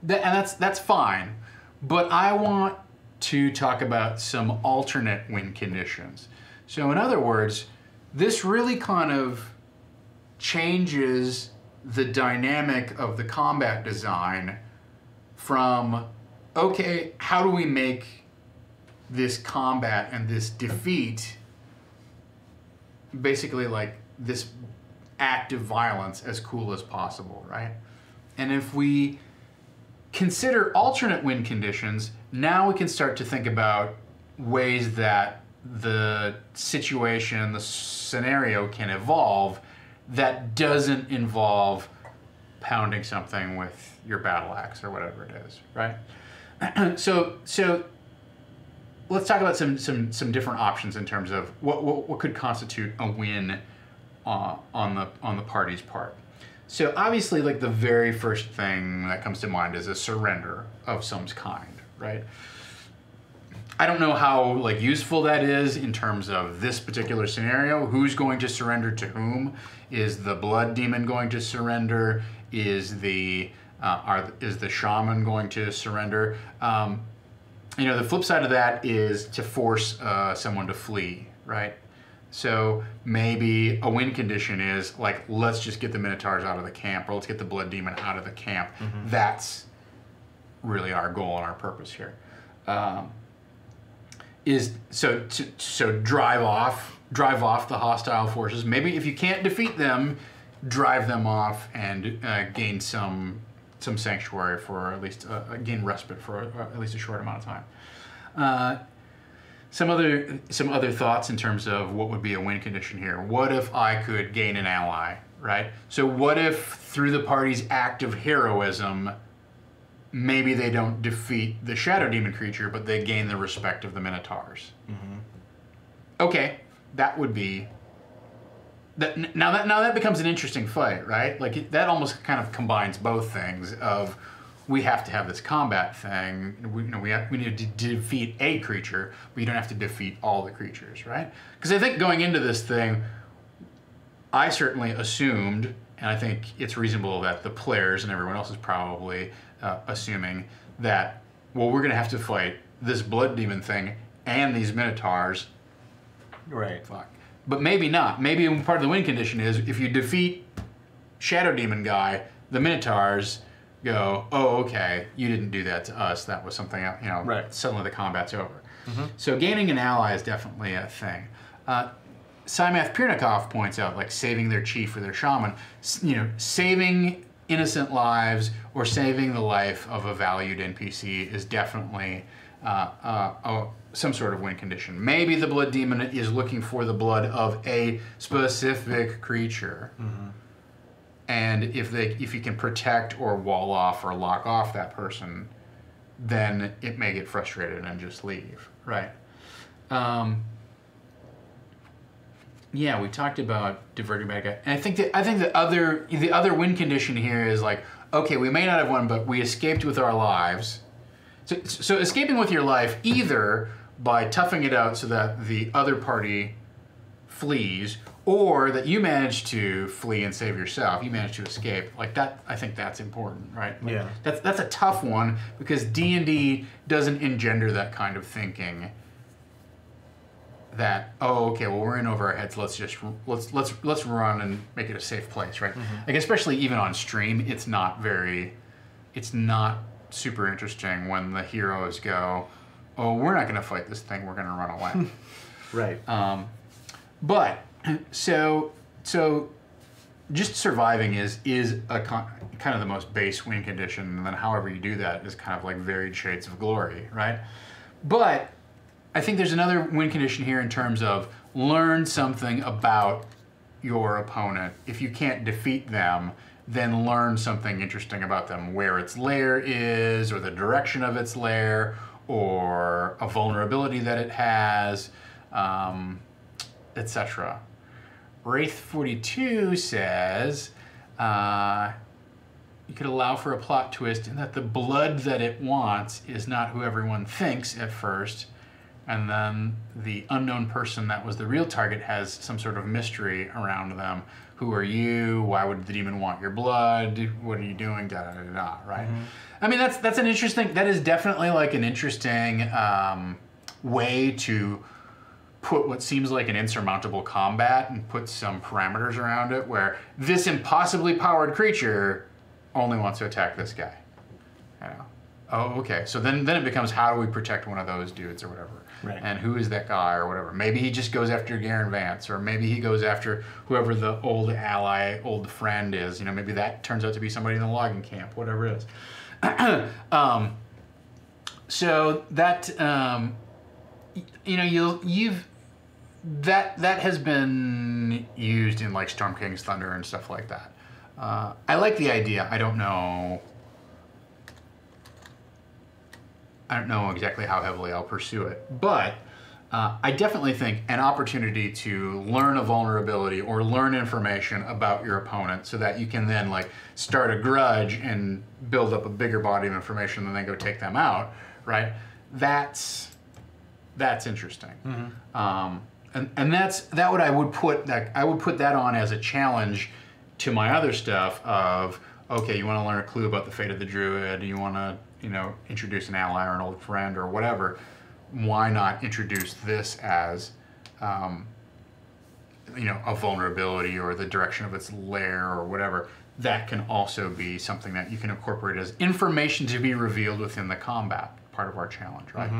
That's fine, but I want to talk about some alternate win conditions. So in other words, this really kind of changes the dynamic of the combat design from, okay, how do we make this combat and this defeat basically like this act of violence as cool as possible, right? And if we consider alternate win conditions, now we can start to think about ways that the situation, the scenario can evolve that doesn't involve pounding something with your battle axe or whatever it is, right? So let's talk about some different options in terms of what could constitute a win on the party's part. So obviously, like, the very first thing that comes to mind is a surrender of some kind, right? I don't know how like useful that is in terms of this particular scenario. Who's going to surrender to whom? Is the blood demon going to surrender? Is the shaman going to surrender? The flip side of that is to force someone to flee, right? So maybe a win condition is like, let's just get the Minotaurs out of the camp, or let's get the blood demon out of the camp. Mm-hmm. That's really our goal and our purpose here. So drive off the hostile forces. Maybe if you can't defeat them, drive them off and gain some sanctuary for at least gain respite for at least a short amount of time. Some other thoughts in terms of what would be a win condition here. What if I could gain an ally, right? So what if through the party's act of heroism, maybe they don't defeat the shadow demon creature, but they gain the respect of the Minotaurs? Mm-hmm. Okay, that would be that. Now that becomes an interesting fight, right? Like that almost kind of combines both things of, we have to have this combat thing. We need to defeat a creature, but you don't have to defeat all the creatures, right? Because I think going into this thing, I certainly assumed, and I think it's reasonable that the players and everyone else is probably assuming that, well, we're going to have to fight this blood demon thing and these Minotaurs. Right. Fuck. But maybe not. Maybe part of the win condition is if you defeat Shadow Demon guy, the Minotaurs go, oh, okay, you didn't do that to us. That was something else, you know, Right. suddenly the combat's over. So gaining an ally is definitely a thing. Simath Pirnikov points out, like, saving their chief or their shaman, you know, saving innocent lives or saving the life of a valued NPC is definitely some sort of win condition. Maybe the blood demon is looking for the blood of a specific creature. And if you can protect or wall off or lock off that person, then it may get frustrated and just leave, right? Yeah, we talked about diverting bad guy, and I think the other win condition here is like, okay, we may not have won, but we escaped with our lives. So escaping with your life either by toughing it out so that the other party flees, or that you manage to flee and save yourself. You manage to escape. Like that, I think that's important, right? Like, Yeah. That's a tough one because D&D doesn't engender that kind of thinking. That, oh, okay, well, we're in over our heads. Let's run and make it a safe place, right? Like, especially even on stream, it's not super interesting when the heroes go, oh, we're not going to fight this thing. We're going to run away. Right. But so just surviving is a kind of the most base win condition, and then however you do that is kind of like varied shades of glory, right? But I think there's another win condition here in terms of learn something about your opponent. If you can't defeat them, then learn something interesting about them, where its lair is, or the direction of its lair, or a vulnerability that it has, etc. Wraith42 says, you could allow for a plot twist in that the blood that it wants is not who everyone thinks at first, and then the unknown person that was the real target has some sort of mystery around them. Who are you? Why would the demon want your blood? What are you doing? Da da da da. Right? I mean, that's an interesting. That is definitely like an interesting way to put what seems like an insurmountable combat and put some parameters around it, where this impossibly powered creature only wants to attack this guy. You know? Oh, okay. So then it becomes, how do we protect one of those dudes or whatever? Right. And who is that guy or whatever? Maybe he just goes after Garen Vance, or maybe he goes after whoever the old ally, old friend is. You know, maybe that turns out to be somebody in the logging camp, whatever it is. So that you know, that has been used in like Storm King's Thunder and stuff like that. I like the idea. I don't know exactly how heavily I'll pursue it, but I definitely think an opportunity to learn a vulnerability or learn information about your opponent so that you can then like start a grudge and build up a bigger body of information and then go take them out, right? That's interesting. And that's what I would put that on as a challenge to my other stuff of, okay, you want to learn a clue about the fate of the druid, you want to, you know, introduce an ally or an old friend or whatever, why not introduce this as, you know, a vulnerability or the direction of its lair or whatever. That can also be something that you can incorporate as information to be revealed within the combat part of our challenge, right?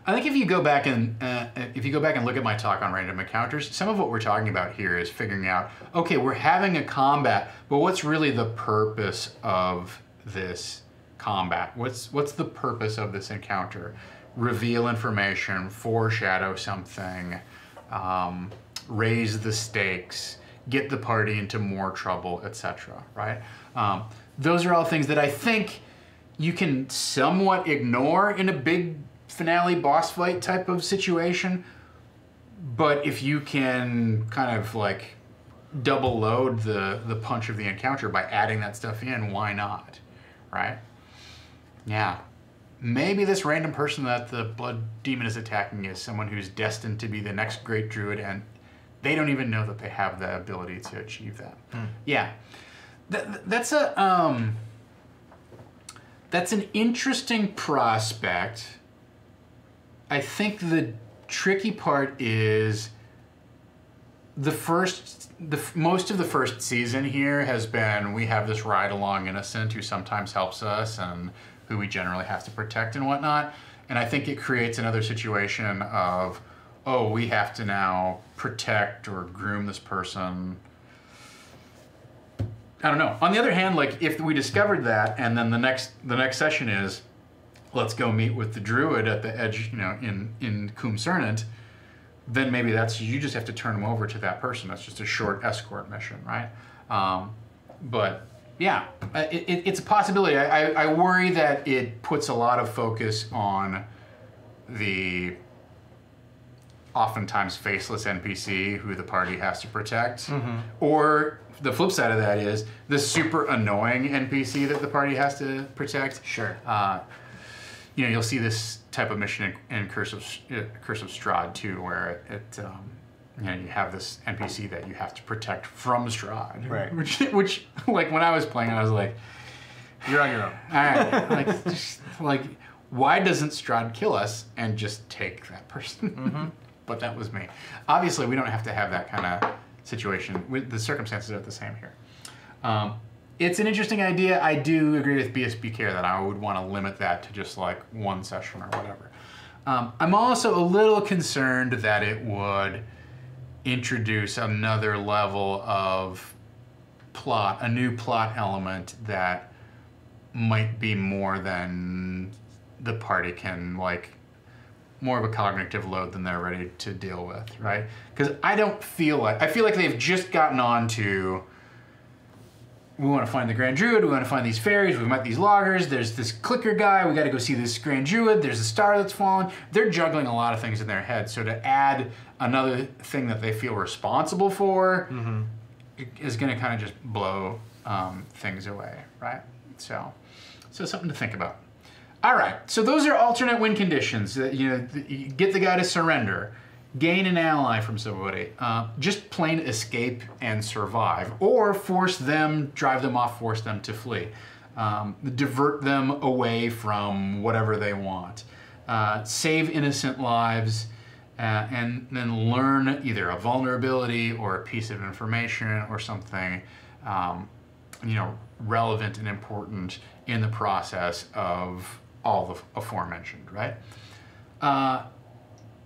I think if you go back and look at my talk on random encounters, some of what we're talking about here is figuring out, okay, we're having a combat, but what's really the purpose of this combat? What's the purpose of this encounter? Reveal information, foreshadow something, raise the stakes, get the party into more trouble, etc. Right? Those are all things that I think you can somewhat ignore in a big finale boss fight type of situation, but if you can kind of like double load the punch of the encounter by adding that stuff in, why not? Right? Yeah. Maybe this random person that the blood demon is attacking is someone who's destined to be the next great druid, and they don't even know that they have the ability to achieve that. Yeah. That's an interesting prospect. I think the tricky part is most of the first season here has been we have this ride along innocent who sometimes helps us and who we generally have to protect and whatnot. And I think it creates another situation of, oh, we have to now protect or groom this person. I don't know. On the other hand, like if we discovered that and then the next session is, let's go meet with the druid at the edge, in Cum Cernant, then maybe you just have to turn them over to that person. That's just a short escort mission, right? But yeah, it's a possibility. I worry that it puts a lot of focus on the oftentimes faceless NPC who the party has to protect. Mm-hmm. Or the flip side of that is the super annoying NPC that the party has to protect. Sure. You'll see this type of mission in Curse of Strahd too, where you have this NPC that you have to protect from Strahd. Right. Which like when I was playing, I was like, you're on your own. All right. Why doesn't Strahd kill us and just take that person? Mm-hmm. But that was me. Obviously, we don't have to have that kind of situation. The circumstances are the same here. It's an interesting idea. I do agree with BSB Care that I would want to limit that to just like one session or whatever. I'm also a little concerned that it would introduce another level of plot, a new plot element that might be more than the party can, like, more of a cognitive load than they're ready to deal with, right? Because I feel like they've just gotten on to, we want to find the Grand Druid, we want to find these fairies, we've met these loggers, there's this clicker guy, we got to go see this Grand Druid, there's a star that's fallen. They're juggling a lot of things in their head. So to add another thing that they feel responsible for mm-hmm. is going to kind of just blow things away, right? So something to think about. All right, so those are alternate win conditions. You get the guy to surrender, gain an ally from somebody, just plain escape and survive, or drive them off, force them to flee, divert them away from whatever they want, save innocent lives, and then learn either a vulnerability or a piece of information or something, relevant and important in the process of all the aforementioned, right?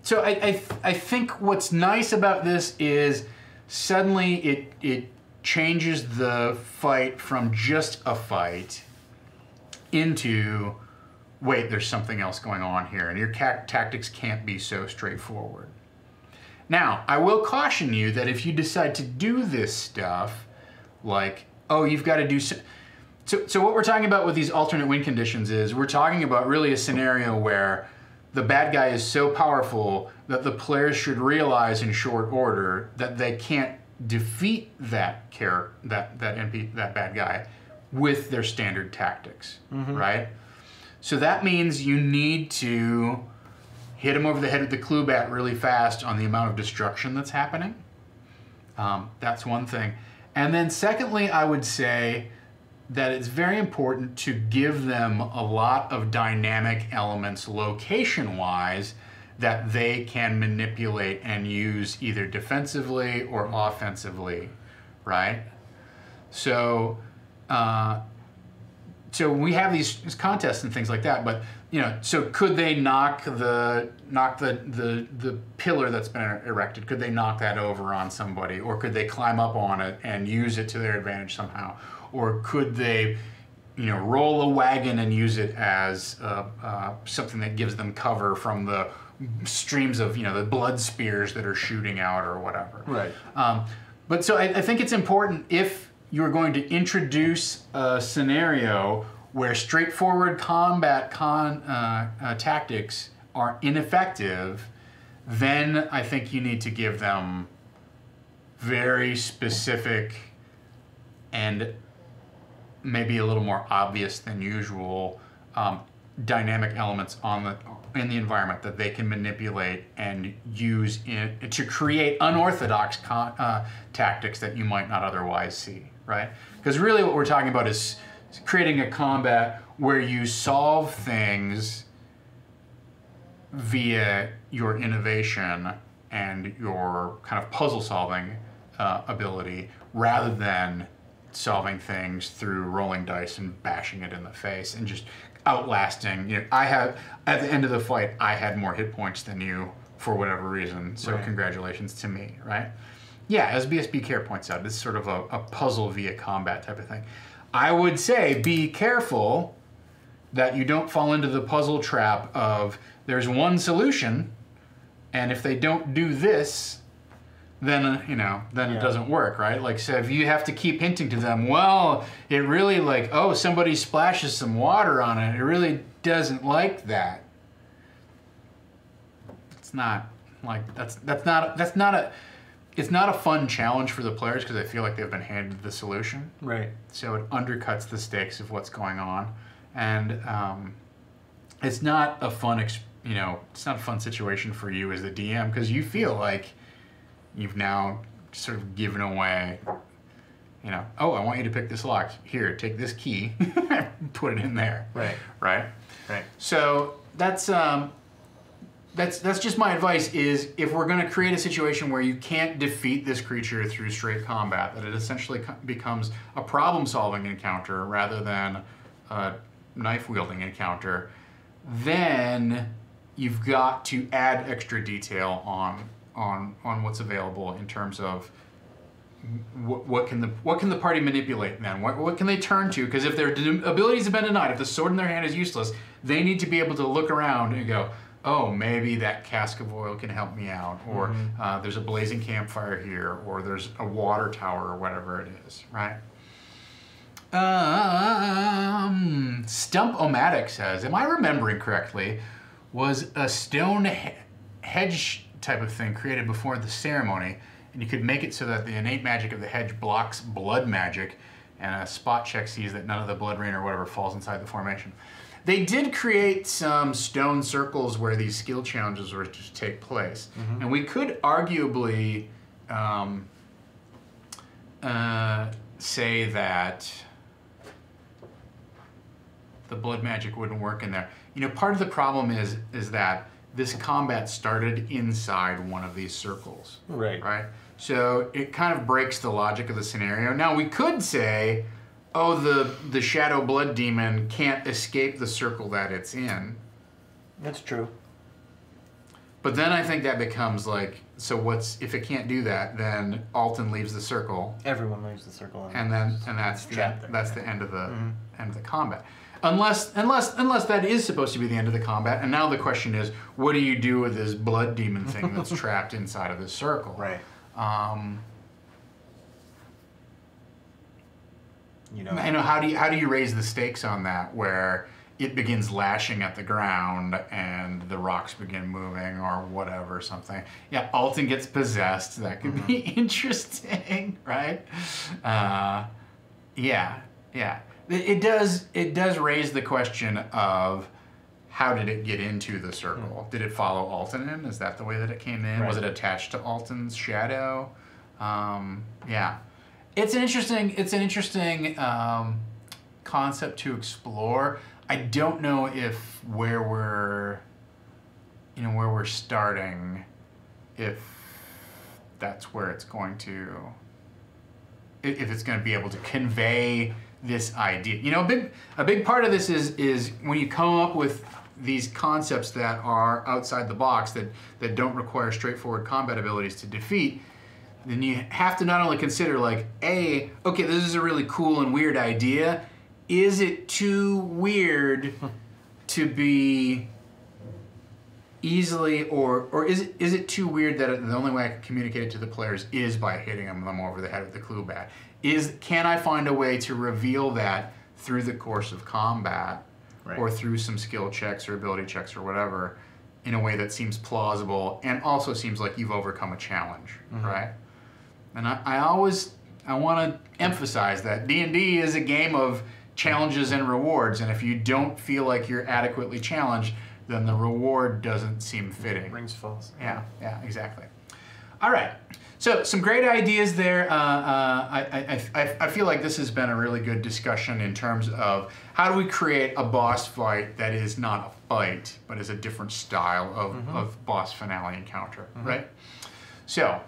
So I think what's nice about this is suddenly it changes the fight from just a fight into, wait, there's something else going on here, and your tactics can't be so straightforward. Now, I will caution you that if you decide to do this stuff, like, oh, you've got to do so what we're talking about with these alternate win conditions is we're talking about really a scenario where the bad guy is so powerful that the players should realize in short order that they can't defeat that bad guy with their standard tactics, mm-hmm. right? So that means you need to hit him over the head with the clue bat really fast on the amount of destruction that's happening. That's one thing. And then secondly, I would say that it's very important to give them a lot of dynamic elements location-wise that they can manipulate and use either defensively or offensively, right? So we have these contests and things like that, but so could they knock the pillar that's been erected? Could they knock that over on somebody, or could they climb up on it and use it to their advantage somehow? Or could they, roll a wagon and use it as something that gives them cover from the streams of, the blood spears that are shooting out or whatever. Right. But so I think it's important, if you're going to introduce a scenario where straightforward combat tactics are ineffective, then I think you need to give them very specific and maybe a little more obvious than usual dynamic elements in the environment that they can manipulate and use to create unorthodox tactics that you might not otherwise see, right? Because really what we're talking about is creating a combat where you solve things via your innovation and your kind of puzzle solving ability, rather than solving things through rolling dice and bashing it in the face and just outlasting. You know, I have, at the end of the fight, I had more hit points than you for whatever reason, so congratulations to me, right? Yeah, as BSB Care points out, it's sort of a puzzle via combat type of thing. I would say be careful that you don't fall into the puzzle trap of there's one solution, and if they don't do this, then it doesn't work, right? Like, so if you have to keep hinting to them, well, it really like, oh, somebody splashes some water on it, it really doesn't like that. It's not like it's not a fun challenge for the players because they feel like they've been handed the solution. Right. So it undercuts the stakes of what's going on, and it's not a fun it's not a fun situation for you as the DM because you feel like you've now sort of given away, oh, I want you to pick this lock. Here, take this key, put it in there. Right. Right? Right. So that's just my advice is if we're going to create a situation where you can't defeat this creature through straight combat, that it essentially becomes a problem-solving encounter rather than a knife-wielding encounter, then you've got to add extra detail on what's available in terms of what can the party manipulate then? What can they turn to? Because if their abilities have been denied, if the sword in their hand is useless, they need to be able to look around and go, oh, maybe that cask of oil can help me out, or there's a blazing campfire here, or there's a water tower, or whatever it is, right? Stump-O-Matic says, am I remembering correctly, was a stone hedge type of thing created before the ceremony, and you could make it so that the innate magic of the hedge blocks blood magic, and a spot check sees that none of the blood rain or whatever falls inside the formation. They did create some stone circles where these skill challenges were to take place, and we could arguably say that the blood magic wouldn't work in there. Part of the problem is that this combat started inside one of these circles. Right. Right? So it kind of breaks the logic of the scenario. Now we could say, oh, the shadow blood demon can't escape the circle that it's in. That's true. But then I think that becomes like, so if it can't do that, then Alton leaves the circle. Everyone leaves the circle. And that's the end of the end of the combat. Unless that is supposed to be the end of the combat, and now the question is, what do you do with this blood demon thing that's trapped inside of this circle? Right. How do you raise the stakes on that where it begins lashing at the ground and the rocks begin moving or whatever, something? Yeah, Alton gets possessed. That could be interesting, right? Yeah. It does raise the question of how did it get into the circle? Did it follow Alton in? Is that the way that it came in? Right. Was it attached to Alton's shadow? Yeah. It's an interesting concept to explore. I don't know if where we're starting, if that's where it's going to, if it's going to be able to convey this idea. A big part of this is when you come up with these concepts that are outside the box that don't require straightforward combat abilities to defeat, then you have to not only consider like, okay, this is a really cool and weird idea. Is it too weird to be easily, or is it too weird that the only way I can communicate it to the players is by hitting them over the head with the clue bat? Can I find a way to reveal that through the course of combat, right, or through some skill checks or ability checks or whatever, in a way that seems plausible and also seems like you've overcome a challenge, right? And I want to emphasize that D&D is a game of challenges and rewards, and if you don't feel like you're adequately challenged, then the reward doesn't seem fitting. Rings false. Yeah, exactly. All right, so some great ideas there. I feel like this has been a really good discussion in terms of how do we create a boss fight that is not a fight, but is a different style of boss finale encounter, right? So,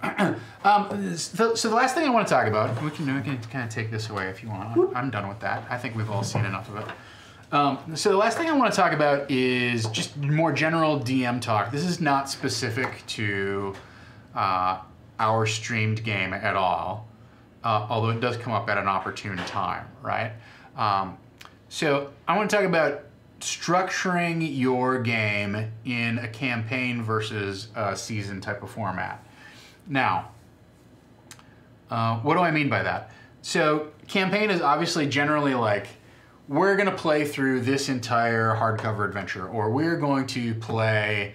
so the last thing I want to talk about, we can kind of take this away if you want. I'm done with that. I think we've all seen enough of it. So the last thing I want to talk about is just more general DM talk. This is not specific to our streamed game at all, although it does come up at an opportune time, right? So I want to talk about structuring your game in a campaign versus a season type of format. Now, what do I mean by that? So campaign is obviously generally like, we're going to play through this entire hardcover adventure, or we're going to play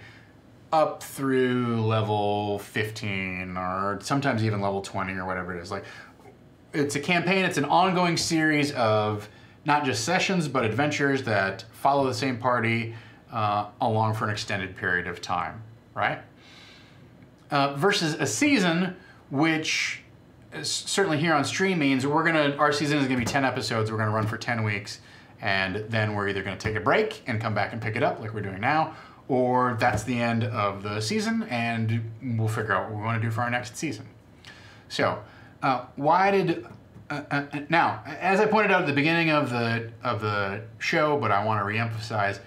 up through level 15, or sometimes even level 20 or whatever it is. Like, it's a campaign, it's an ongoing series of not just sessions, but adventures that follow the same party along for an extended period of time, right? Versus a season, which certainly here on stream means our season is gonna be 10 episodes, we're gonna run for 10 weeks, and then we're either gonna take a break and come back and pick it up like we're doing now, or that's the end of the season and we'll figure out what we wanna do for our next season. So, now, as I pointed out at the beginning of the show, but I want to reemphasize,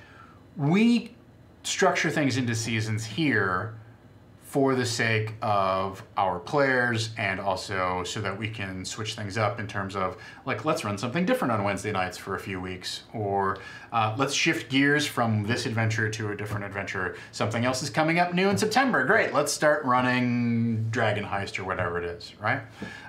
we structure things into seasons here for the sake of our players, and also so that we can switch things up in terms of, like, let's run something different on Wednesday nights for a few weeks, or let's shift gears from this adventure to a different adventure. Something else is coming up new in September. Great, let's start running Dragon Heist or whatever it is, right?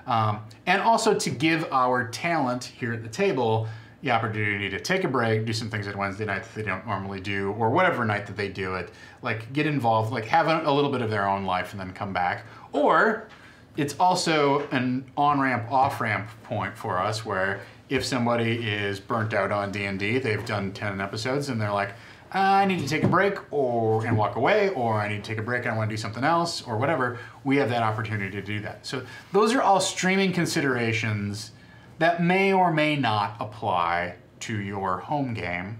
And also to give our talent here at the table the opportunity to take a break, do some things at Wednesday night that they don't normally do, or whatever night that they do it, like get involved, like have a little bit of their own life and then come back. Or it's also an on-ramp, off-ramp point for us where if somebody is burnt out on D&D, they've done 10 episodes and they're like, I need to take a break and walk away, or I need to take a break and I want to do something else, or whatever, we have that opportunity to do that. So those are all streaming considerations that may or may not apply to your home game,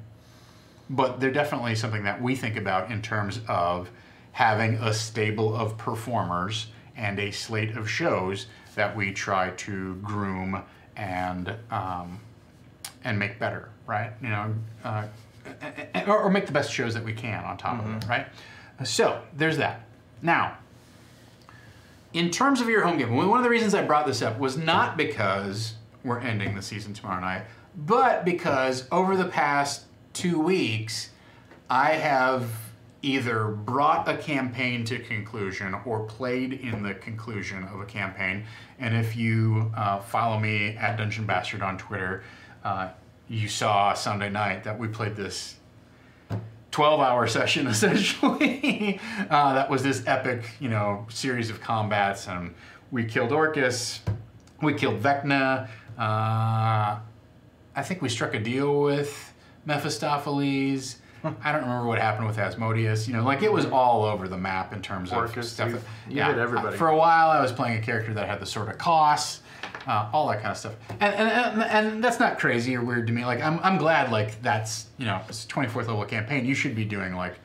but they're definitely something that we think about in terms of having a stable of performers and a slate of shows that we try to groom and make better, right? You know, or make the best shows that we can on top of it, right? So there's that. Now, in terms of your home game, one of the reasons I brought this up was not because we're ending the season tomorrow night, but because over the past 2 weeks, I have either brought a campaign to conclusion or played in the conclusion of a campaign. And if you follow me at Dungeon Bastard on Twitter, you saw Sunday night that we played this 12-hour session essentially. That was this epic, you know, series of combats, and we killed Orcus, we killed Vecna. I think we struck a deal with Mephistopheles. I don't remember what happened with Asmodeus. You know, like it was all over the map in terms of Orcus, stuff. you hit everybody. For a while, I was playing a character that had the sword of Kos, all that kind of stuff. And that's not crazy or weird to me. Like I'm glad like that's, you know, it's a 24th level campaign. You should be doing like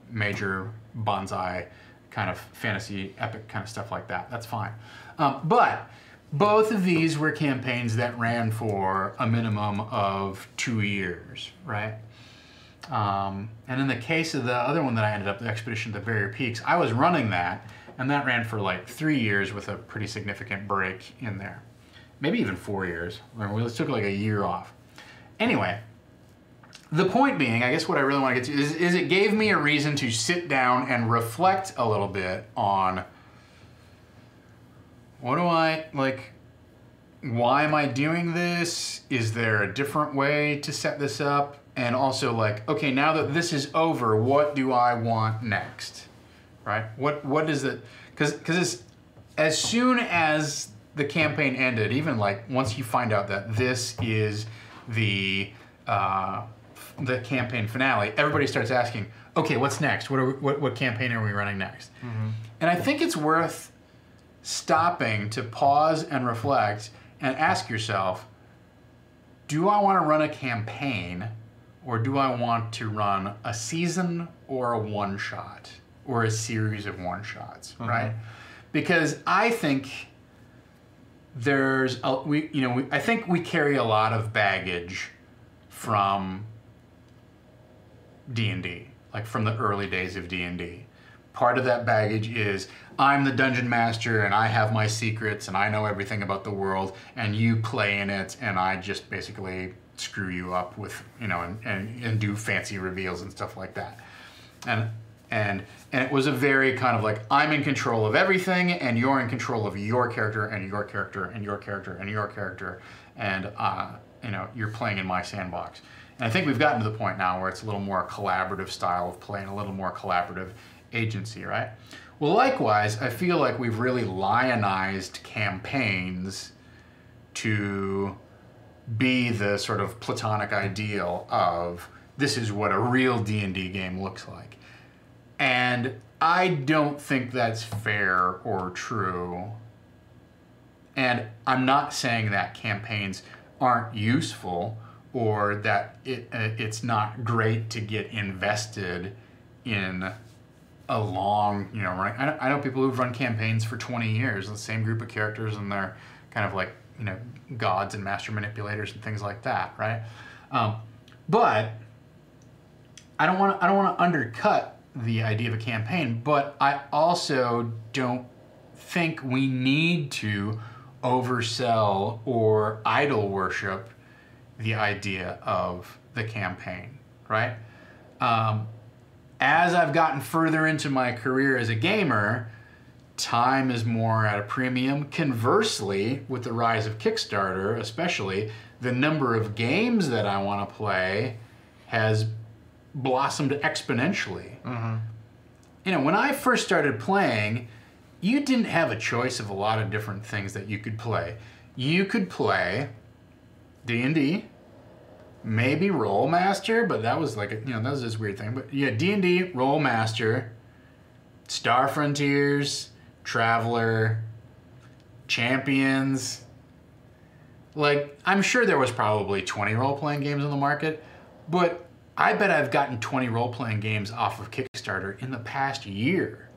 major bonsai kind of fantasy epic kind of stuff like that. That's fine. But both of these were campaigns that ran for a minimum of 2 years, right? And in the case of the other one that I ended up, the Expedition to the Barrier Peaks, I was running that, and that ran for like 3 years with a pretty significant break in there. Maybe even 4 years. We took like a year off. Anyway, the point being, I guess what I really want to get to is it gave me a reason to sit down and reflect a little bit on what do I, like, why am I doing this? Is there a different way to set this up? And also like, okay, now that this is over, what do I want next, right? What is it? Because as soon as the campaign ended, even like once you find out that this is the campaign finale, everybody starts asking, okay, what's next? What campaign are we running next? And I think it's worth stopping to pause and reflect and ask yourself, do I want to run a campaign, or do I want to run a season or a one-shot or a series of one-shots, right? because I think I think we carry a lot of baggage from D&D, like from the early days of D&D. Part of that baggage is I'm the dungeon master and I have my secrets and I know everything about the world and you play in it and I just basically screw you up with, and do fancy reveals and stuff like that. And it was a very kind of like, I'm in control of everything and you're in control of your character and your character and your character and your character, and you're playing in my sandbox. And I think we've gotten to the point now where it's a little more collaborative style of play and a little more collaborative agency, right? Well, likewise, I feel like we've really lionized campaigns to be the sort of platonic ideal of this is what a real D&D game looks like. And I don't think that's fair or true. And I'm not saying that campaigns aren't useful or that it's not great to get invested in a long, running. I know people who've run campaigns for 20 years, the same group of characters, and they're kind of like, gods and master manipulators and things like that, right? But I don't want to undercut the idea of a campaign, but I also don't think we need to oversell or idol worship the idea of the campaign, right? As I've gotten further into my career as a gamer, time is more at a premium. Conversely, with the rise of Kickstarter, especially, the number of games that I want to play has blossomed exponentially. Mm-hmm. When I first started playing, you didn't have a choice of a lot of different things that you could play. You could play D&D, maybe Rollmaster, but that was like, that was this weird thing. But yeah, D&D, Rollmaster, Star Frontiers, Traveler, Champions. Like, I'm sure there was probably 20 role-playing games on the market, but I bet I've gotten 20 role-playing games off of Kickstarter in the past year.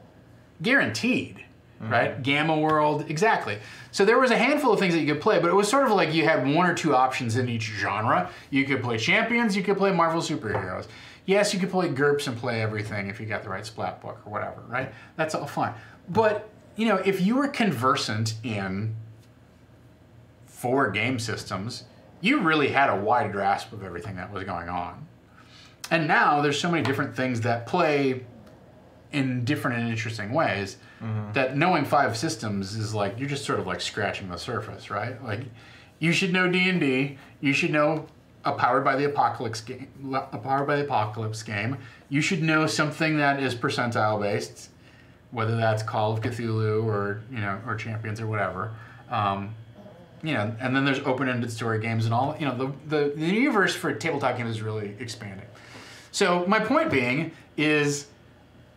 Guaranteed. Mm-hmm. Right? Gamma World, exactly. So there was a handful of things that you could play, but it was sort of like you had one or two options in each genre. You could play Champions, you could play Marvel superheroes. Yes, you could play GURPS and play everything if you got the right splat book or whatever, right? That's all fine. But, if you were conversant in 4 game systems, you really had a wide grasp of everything that was going on. And now there's so many different things that play in different and interesting ways, mm-hmm. that knowing 5 systems is like, you're just sort of like scratching the surface, right? Like, you should know D&D, you should know a Powered by the Apocalypse game, you should know something that is percentile based, whether that's Call of Cthulhu or, or Champions or whatever. And then there's open-ended story games and all, the universe for tabletop games is really expanding. So my point being is,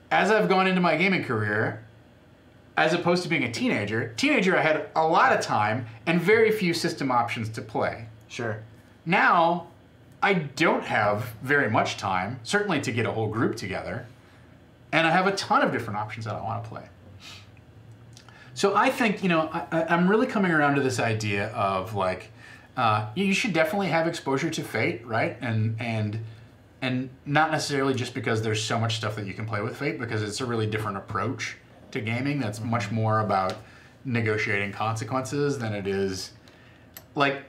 as I've gone into my gaming career, as opposed to being a teenager, I had a lot of time and very few system options to play. Sure. Now, I don't have very much time, certainly to get a whole group together, and I have a ton of different options that I want to play. So I think, I'm really coming around to this idea of like, you should definitely have exposure to Fate, right? And not necessarily just because there's so much stuff that you can play with Fate, because it's a really different approach to gaming that's much more about negotiating consequences than it is, like,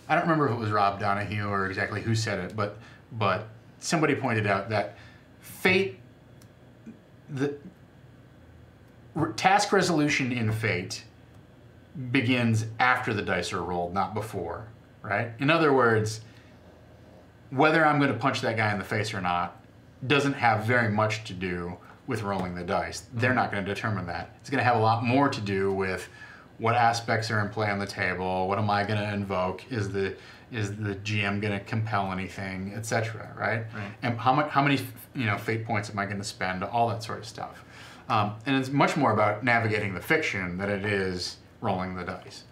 I don't remember if it was Rob Donahue or exactly who said it, but somebody pointed out that Fate, the task resolution in Fate begins after the dice are rolled, not before, right? In other words, whether I'm going to punch that guy in the face or not doesn't have very much to do with rolling the dice. They're not going to determine that. It's going to have a lot more to do with what aspects are in play on the table, what am I going to invoke, is the GM going to compel anything, etc. Right? And how many fate points am I going to spend, all that sort of stuff. And it's much more about navigating the fiction than it is rolling the dice.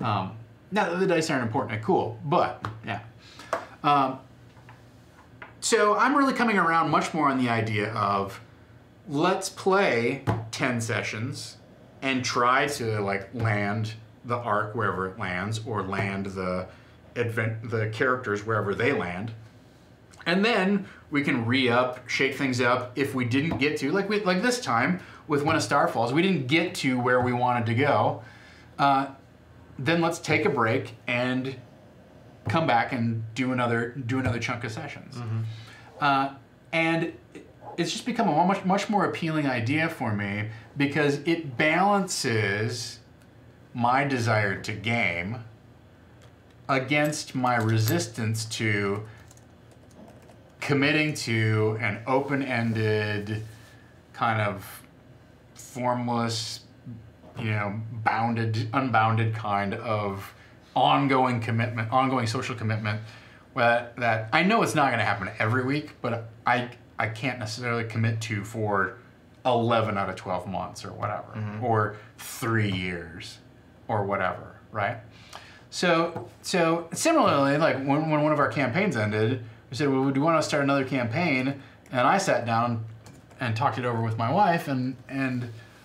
Now, the dice aren't important and cool, but yeah. So I'm really coming around much more on the idea of let's play 10 sessions and try to like land the arc wherever it lands, or land the characters wherever they land. And then we can re-up, shake things up if we didn't get to, like this time with When a Star Falls, we didn't get to where we wanted to go. Then let's take a break and come back and do another chunk of sessions. And it's just become a much more appealing idea for me, because it balances my desire to game against my resistance to committing to an open-ended, kind of formless, unbounded kind of ongoing commitment, ongoing social commitment, that I know it's not going to happen every week, but I can't necessarily commit to for 11 out of 12 months or whatever, or 3 years or whatever, right? So similarly, like when one of our campaigns ended, we said, well, do you want to start another campaign? And I sat down and talked it over with my wife, and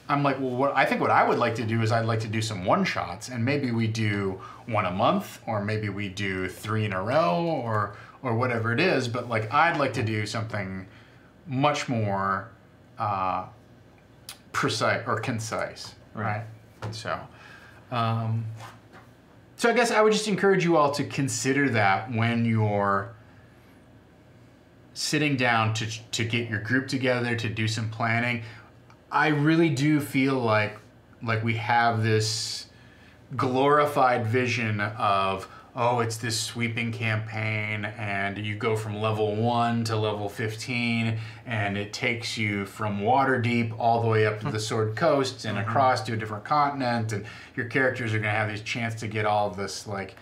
I'm like, well, what I would like to do is I'd like to do some one-shots, and maybe we do one a month, or maybe we do 3 in a row, or whatever it is, but like I'd like to do something much more precise or concise, right? So I guess I would just encourage you all to consider that when you're sitting down to get your group together, to do some planning. I really do feel like we have this glorified vision of, oh, it's this sweeping campaign, and you go from level 1 to level 15, and it takes you from Waterdeep all the way up to the Sword Coast and across to a different continent, and your characters are going to have this chance to get all of this, like,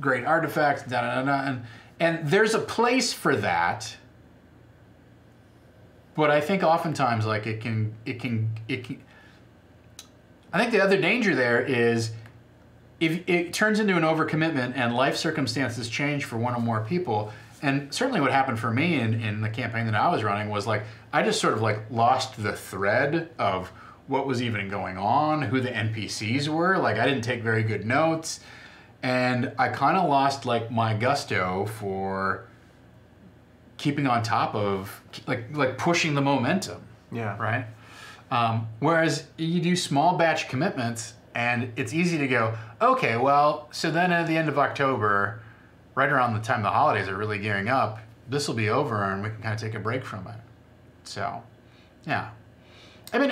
great artifacts, and there's a place for that. But I think oftentimes, like, it can. I think the other danger there is if it turns into an overcommitment and life circumstances change for one or more people. And certainly what happened for me in the campaign that I was running was, like, I just sort of like lost the thread of what was even going on, who the NPCs were. Like, I didn't take very good notes, and I kind of lost like my gusto for keeping on top of like pushing the momentum. Yeah. Right. Whereas you do small batch commitments, and it's easy to go, okay, well, so then at the end of October, right around the time the holidays are really gearing up, this will be over and we can kind of take a break from it. So, yeah. I mean,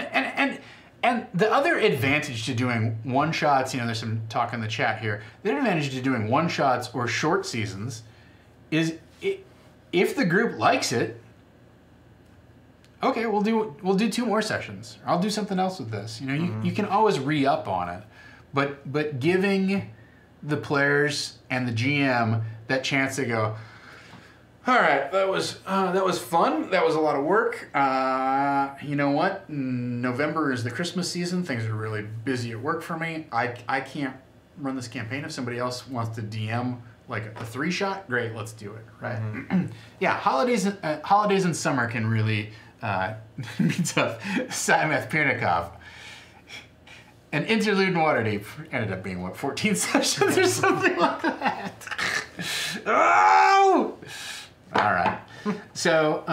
and the other advantage to doing one-shots, there's some talk in the chat here, the other advantage to doing one-shots or short seasons is if the group likes it, okay, we'll do 2 more sessions. I'll do something else with this. You can always re-up on it, but giving the players and the GM that chance to go, all right, that was fun. That was a lot of work. You know what? November is the Christmas season. Things are really busy at work for me. I can't run this campaign. If somebody else wants to DM like a 3-shot, great, let's do it. Right? Yeah, holidays and summer can really be tough. Simeth Pirnikov. An interlude in Waterdeep ended up being, 14 sessions or something like that. Oh! All right. So,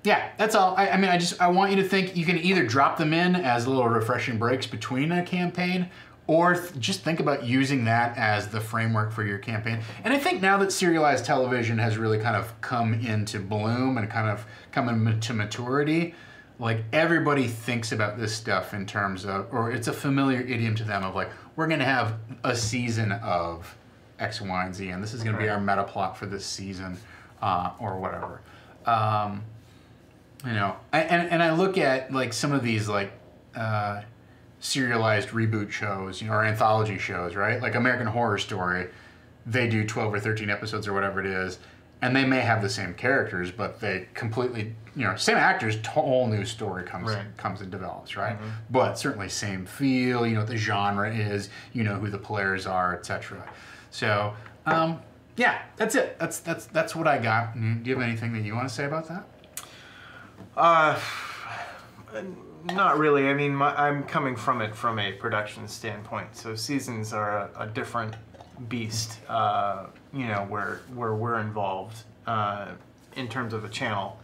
yeah, that's all. I mean, I want you to think you can either drop them in as little refreshing breaks between a campaign, or just think about using that as the framework for your campaign. And I think now that serialized television has really kind of come into bloom and kind of come into maturity, like, everybody thinks about this stuff in terms of, or it's a familiar idiom to them of, like, we're going to have a season of X, Y, and Z, and this is going to be our meta plot for this season, or whatever. And I look at, like, some of these, like, serialized reboot shows, or anthology shows, right? Like American Horror Story, they do 12 or 13 episodes or whatever it is, and they may have the same characters, but they completely, same actors, whole new story comes and develops, right? But certainly same feel, what the genre is, who the players are, etc. So, yeah, that's it. That's what I got. Do you have anything that you want to say about that? Not really. I mean, I'm coming from it from a production standpoint. So seasons are a different beast. You know, where we're involved in terms of the channel.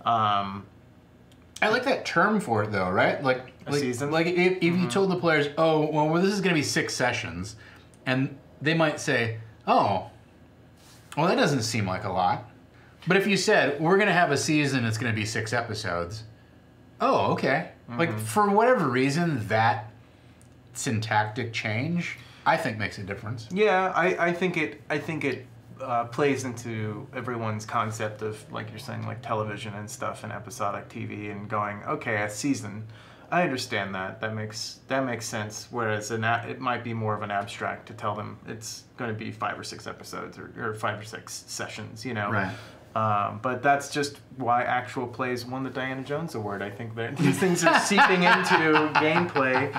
I like that term for it though, right? Like A season? Like if you told the players, oh, well, this is going to be 6 sessions, and they might say, oh, well, that doesn't seem like a lot. But if you said, we're going to have a season, it's going to be 6 episodes. Oh, okay. Like, for whatever reason, that syntactic change, I think, makes a difference. Yeah, I think it plays into everyone's concept of, like you're saying, like television and stuff and episodic TV and going, okay, a season. I understand that. That makes sense. Whereas it might be more of an abstract to tell them it's going to be 5 or 6 episodes or 5 or 6 sessions, you know. Right. But that's just why actual plays won the Diana Jones Award. I think that these things are seeping into gameplay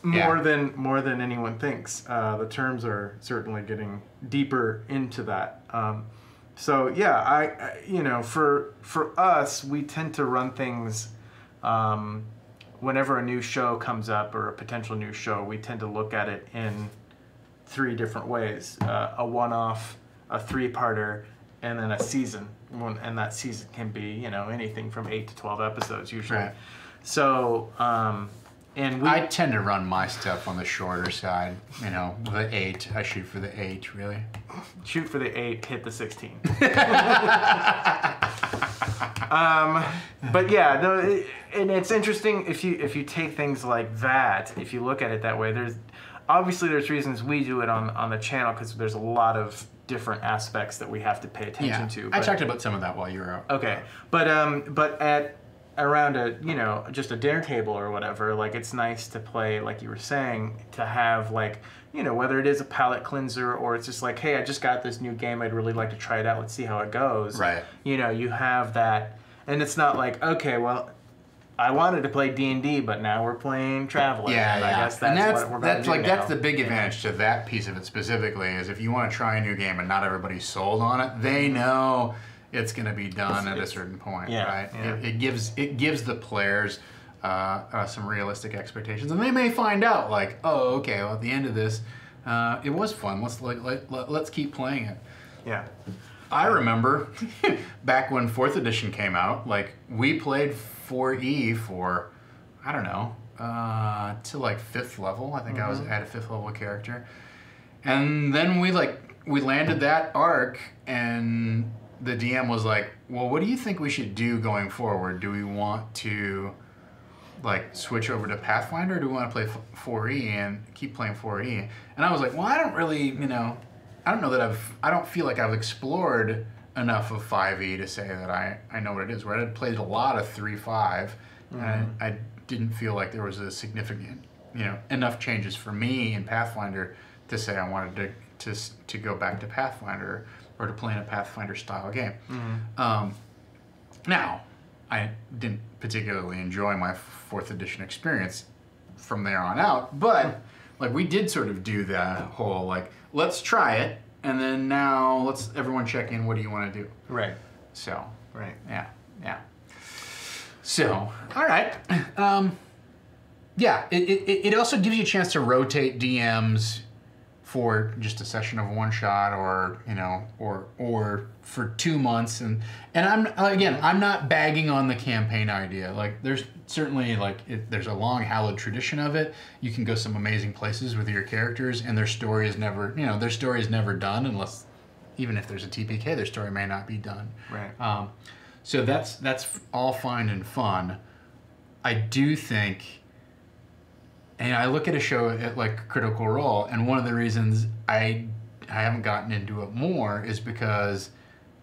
more than anyone thinks. The terms are certainly getting deeper into that. So yeah, I you know, for us, we tend to run things. Whenever a new show comes up or a potential new show, we tend to look at it in 3 different ways: a one-off, a 3-parter, and then a season. And that season can be, you know, anything from 8 to 12 episodes usually. Right. So, and I tend to run my stuff on the shorter side. You know, the 8. I shoot for the 8, really. Shoot for the 8, hit the 16. But yeah, no, and it's interesting if you take things like that. If you look at it that way, there's reasons we do it on the channel because there's a lot of different aspects that we have to pay attention to. I talked about some of that while you were out. Okay, but at around a, you know, just a dinner table or whatever, like, it's nice to play, like you were saying, to have, like, you know, whether it is a palate cleanser or it's just like, hey, I just got this new game, I'd really like to try it out, let's see how it goes. Right. You know, you have that, and it's not like, okay, well, I wanted to play D&D, but now we're playing Traveler. Yeah, and yeah. I guess that's what we're going to do now. That's the big advantage to that piece of it specifically, is if you want to try a new game and not everybody's sold on it, they know it's going to be done at a certain point, right? Yeah. It gives the players some realistic expectations, and they may find out, like, oh, okay, well, at the end of this, it was fun. Let's keep playing it. Yeah. I remember back when 4th edition came out, like, we played 4E for, I don't know, to like 5th level. I think I was at a 5th level character. And then we landed that arc, and the DM was like, well, what do you think we should do going forward? Do we want to, like, switch over to Pathfinder, or do we want to play 4E and keep playing 4E? And I was like, well, I don't really, you know, I don't feel like I've explored enough of 5E to say that I know what it is. Where I had played a lot of 3.5, and I didn't feel like there was a significant, you know, enough changes for me in Pathfinder to say I wanted to go back to Pathfinder or to play in a Pathfinder style game. Now, I didn't particularly enjoy my 4th edition experience from there on out, but like, we did sort of do that whole, like, let's try it, and then now let's everyone check in. What do you want to do? Right. So. Right. Yeah. So, all right. Yeah. It also gives you a chance to rotate DMs for just a session of one shot, or, you know, or for 2 months, and I'm not bagging on the campaign idea. Like, there's certainly, like, there's a long hallowed tradition of it. You can go some amazing places with your characters, and their story is never done, unless, even if there's a TPK, their story may not be done. Right. So that's all fine and fun. I do think, and I look at a show at, like, Critical Role, and one of the reasons I haven't gotten into it more is because,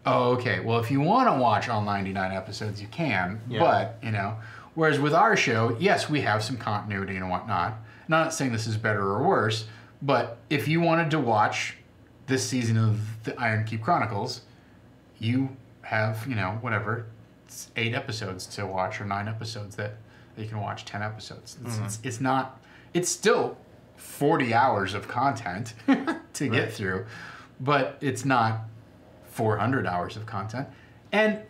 oh, okay, well, if you want to watch all 99 episodes, you can, but, you know, whereas with our show, yes, we have some continuity and whatnot. And I'm not saying this is better or worse, but if you wanted to watch this season of the Iron Keep Chronicles, you have, you know, whatever, it's 8 episodes to watch, or 9 episodes that you can watch, 10 episodes. It's not, it's still 40 hours of content to get through, but it's not 400 hours of content. And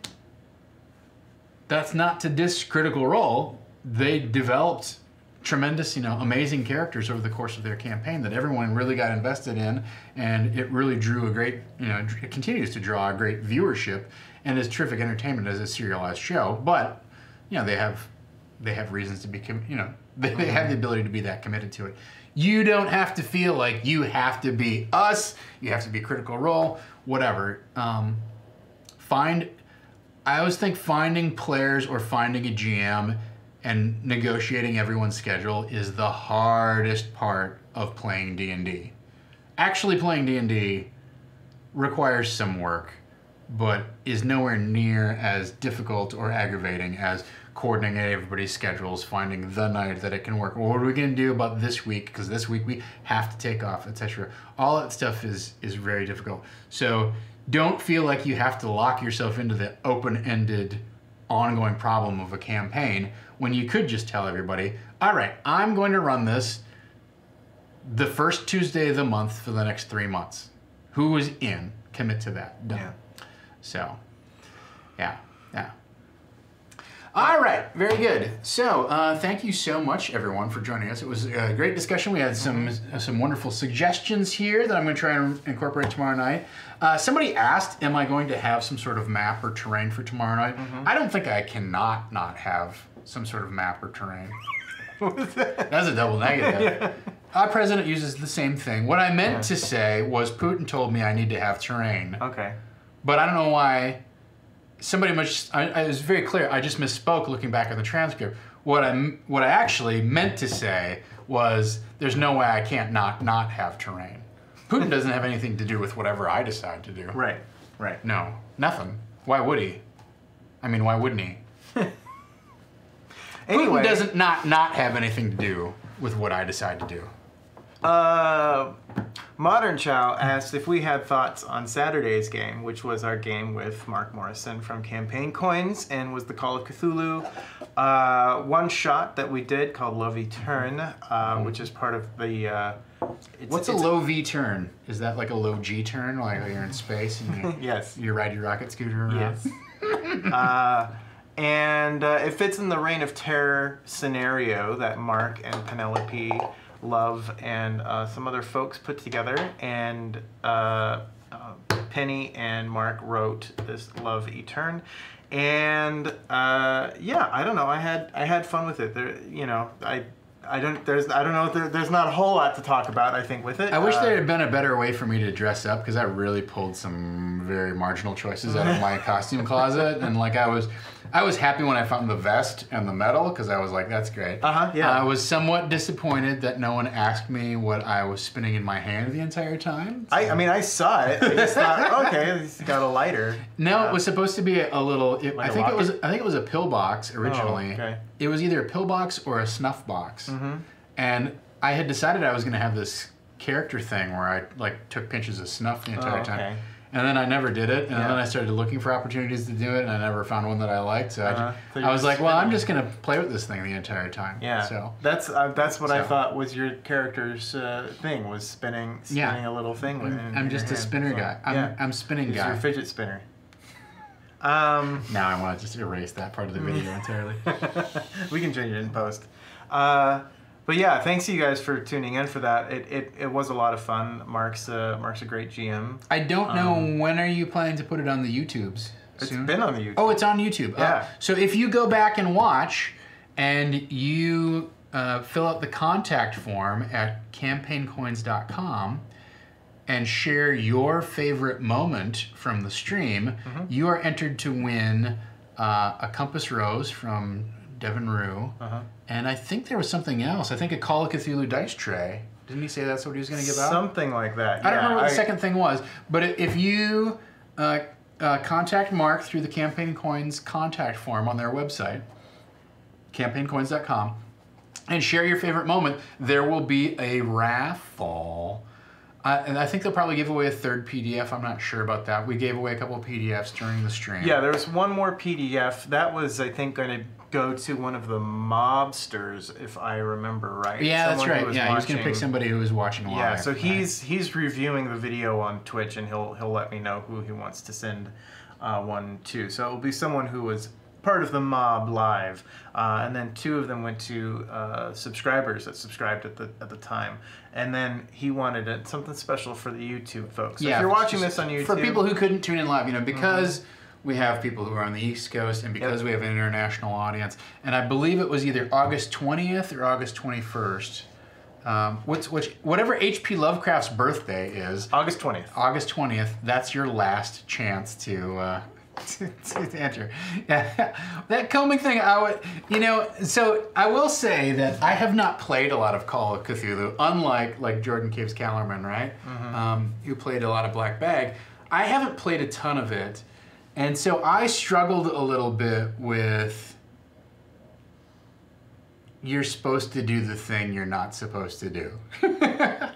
that's not to diss Critical Role. They developed tremendous, amazing characters over the course of their campaign that everyone really got invested in, and it really drew a great, it continues to draw a great viewership and is terrific entertainment as a serialized show. But, they have reasons to be, they have the ability to be that committed to it. You don't have to feel like you have to be us, you have to be Critical Role, whatever. I always think finding players or finding a GM and negotiating everyone's schedule is the hardest part of playing D&D. Actually playing D&D requires some work, but is nowhere near as difficult or aggravating as coordinating everybody's schedules, finding the night that it can work. Well, what are we going to do about this week? Because this week we have to take off, etc. All that stuff is very difficult. So don't feel like you have to lock yourself into the open-ended, ongoing problem of a campaign when you could just tell everybody, all right, I'm going to run this the first Tuesday of the month for the next 3 months. Who is in? Commit to that. Done. Yeah. So, yeah. All right, very good. So, thank you so much, everyone, for joining us. It was a great discussion. We had some wonderful suggestions here that I'm going to try and incorporate tomorrow night. Somebody asked, am I going to have some sort of map or terrain for tomorrow night? I don't think I cannot not have some sort of map or terrain. What was that? That's a double negative. Yeah. Our president uses the same thing. What I meant to say was Putin told me I need to have terrain. Okay. But I don't know why. Somebody I was very clear. I just misspoke looking back at the transcript. What I actually meant to say was there's no way I can't not have terrain. Putin doesn't have anything to do with whatever I decide to do. Right. No, nothing. Why would he? I mean, why wouldn't he? Anyway, Putin doesn't not have anything to do with what I decide to do. Modern Chow asked if we had thoughts on Saturday's game, which was our game with Mark Morrison from Campaign Coins and was the Call of Cthulhu one shot that we did called Low V Turn, which is part of the... What's a low V turn? Is that like a low G turn, like you're in space and yes. You ride your rocket scooter around? Yes. And it fits in the Reign of Terror scenario that Mark and Penelope Love and some other folks put together, and Penny and Mark wrote this Love Etern, and yeah, I don't know. I had fun with it. There, I don't know. There's not a whole lot to talk about, I think, with it. I wish there had been a better way for me to dress up, because I really pulled some very marginal choices out of my costume closet, and like I was happy when I found the vest and the medal, because I was like, that's great. Yeah. I was somewhat disappointed that no one asked me what I was spinning in my hand the entire time. So. I mean, I saw it. I just thought, okay, he's got a lighter. No, it was supposed to be a little. Like I think it was a pillbox originally. Oh, okay. It was either a pillbox or a snuff box. And I had decided I was going to have this character thing where I like took pinches of snuff the entire time. And then I never did it, and then I started looking for opportunities to do it, and I never found one that I liked. So I was like, well, I'm just going to play with this thing the entire time. Yeah. So that's what I thought was your charher's thing, was spinning a little thing. I'm just a spinner guy. I'm spinning guy. You're a fidget spinner. Now I want to just erase that part of the video entirely. We can change it in post. But yeah, thanks to you guys for tuning in for that. It was a lot of fun. Mark's a great GM. I don't know, when are you planning to put it on the YouTubes? Soon? It's been on the YouTube. Oh, it's on YouTube. Yeah. So if you go back and watch, and you fill out the contact form at campaigncoins.com and share your favorite moment from the stream, you are entered to win a Compass Rose from Devin Rue. And I think there was something else. I think a Call of Cthulhu dice tray. Didn't he say that's what he was going to give out? Something like that. I don't remember what the second thing was. But if you contact Mark through the Campaign Coins contact form on their website, campaigncoins.com, and share your favorite moment, there will be a raffle. And I think they'll probably give away a third PDF. I'm not sure about that. We gave away a couple of PDFs during the stream. Yeah, there was one more PDF. That was, I think, going to go to one of the mobsters, if I remember right. Yeah, Someone that's right. Yeah, he was going to pick somebody who was watching live. Yeah, so he's reviewing the video on Twitch, and he'll let me know who he wants to send one to. So it'll be someone who was part of the mob live, and then 2 of them went to subscribers that subscribed at the time, and then he wanted something special for the YouTube folks. So if you're watching this on YouTube, for people who couldn't tune in live, because we have people who are on the East Coast, and because we have an international audience, and I believe it was either August 20th or August 21st. Whatever H.P. Lovecraft's birthday is, August 20th. August 20th. That's your last chance to enter. Yeah. That combing thing, so I will say that I have not played a lot of Call of Cthulhu, unlike Jordan Caves Callerman, right? Who played a lot of Black Bag. I haven't played a ton of it, and so I struggled a little bit with. You're supposed to do the thing you're not supposed to do.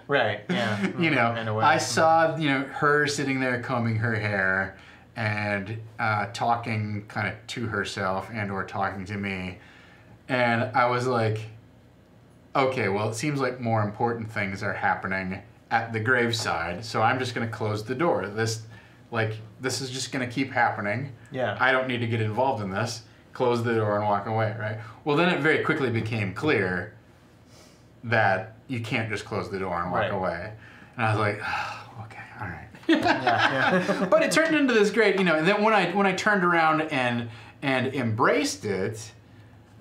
Right, yeah. In a way. I saw, her sitting there combing her hair and talking kind of to herself and or talking to me. And I was like, okay, well, it seems like more important things are happening at the graveside, so I'm just going to close the door. This is just going to keep happening. Yeah. I don't need to get involved in this. Close the door and walk away, right? Well, then it very quickly became clear that you can't just close the door and walk away. And I was like, oh, okay, all right. But it turned into this great, and then when I turned around and embraced it,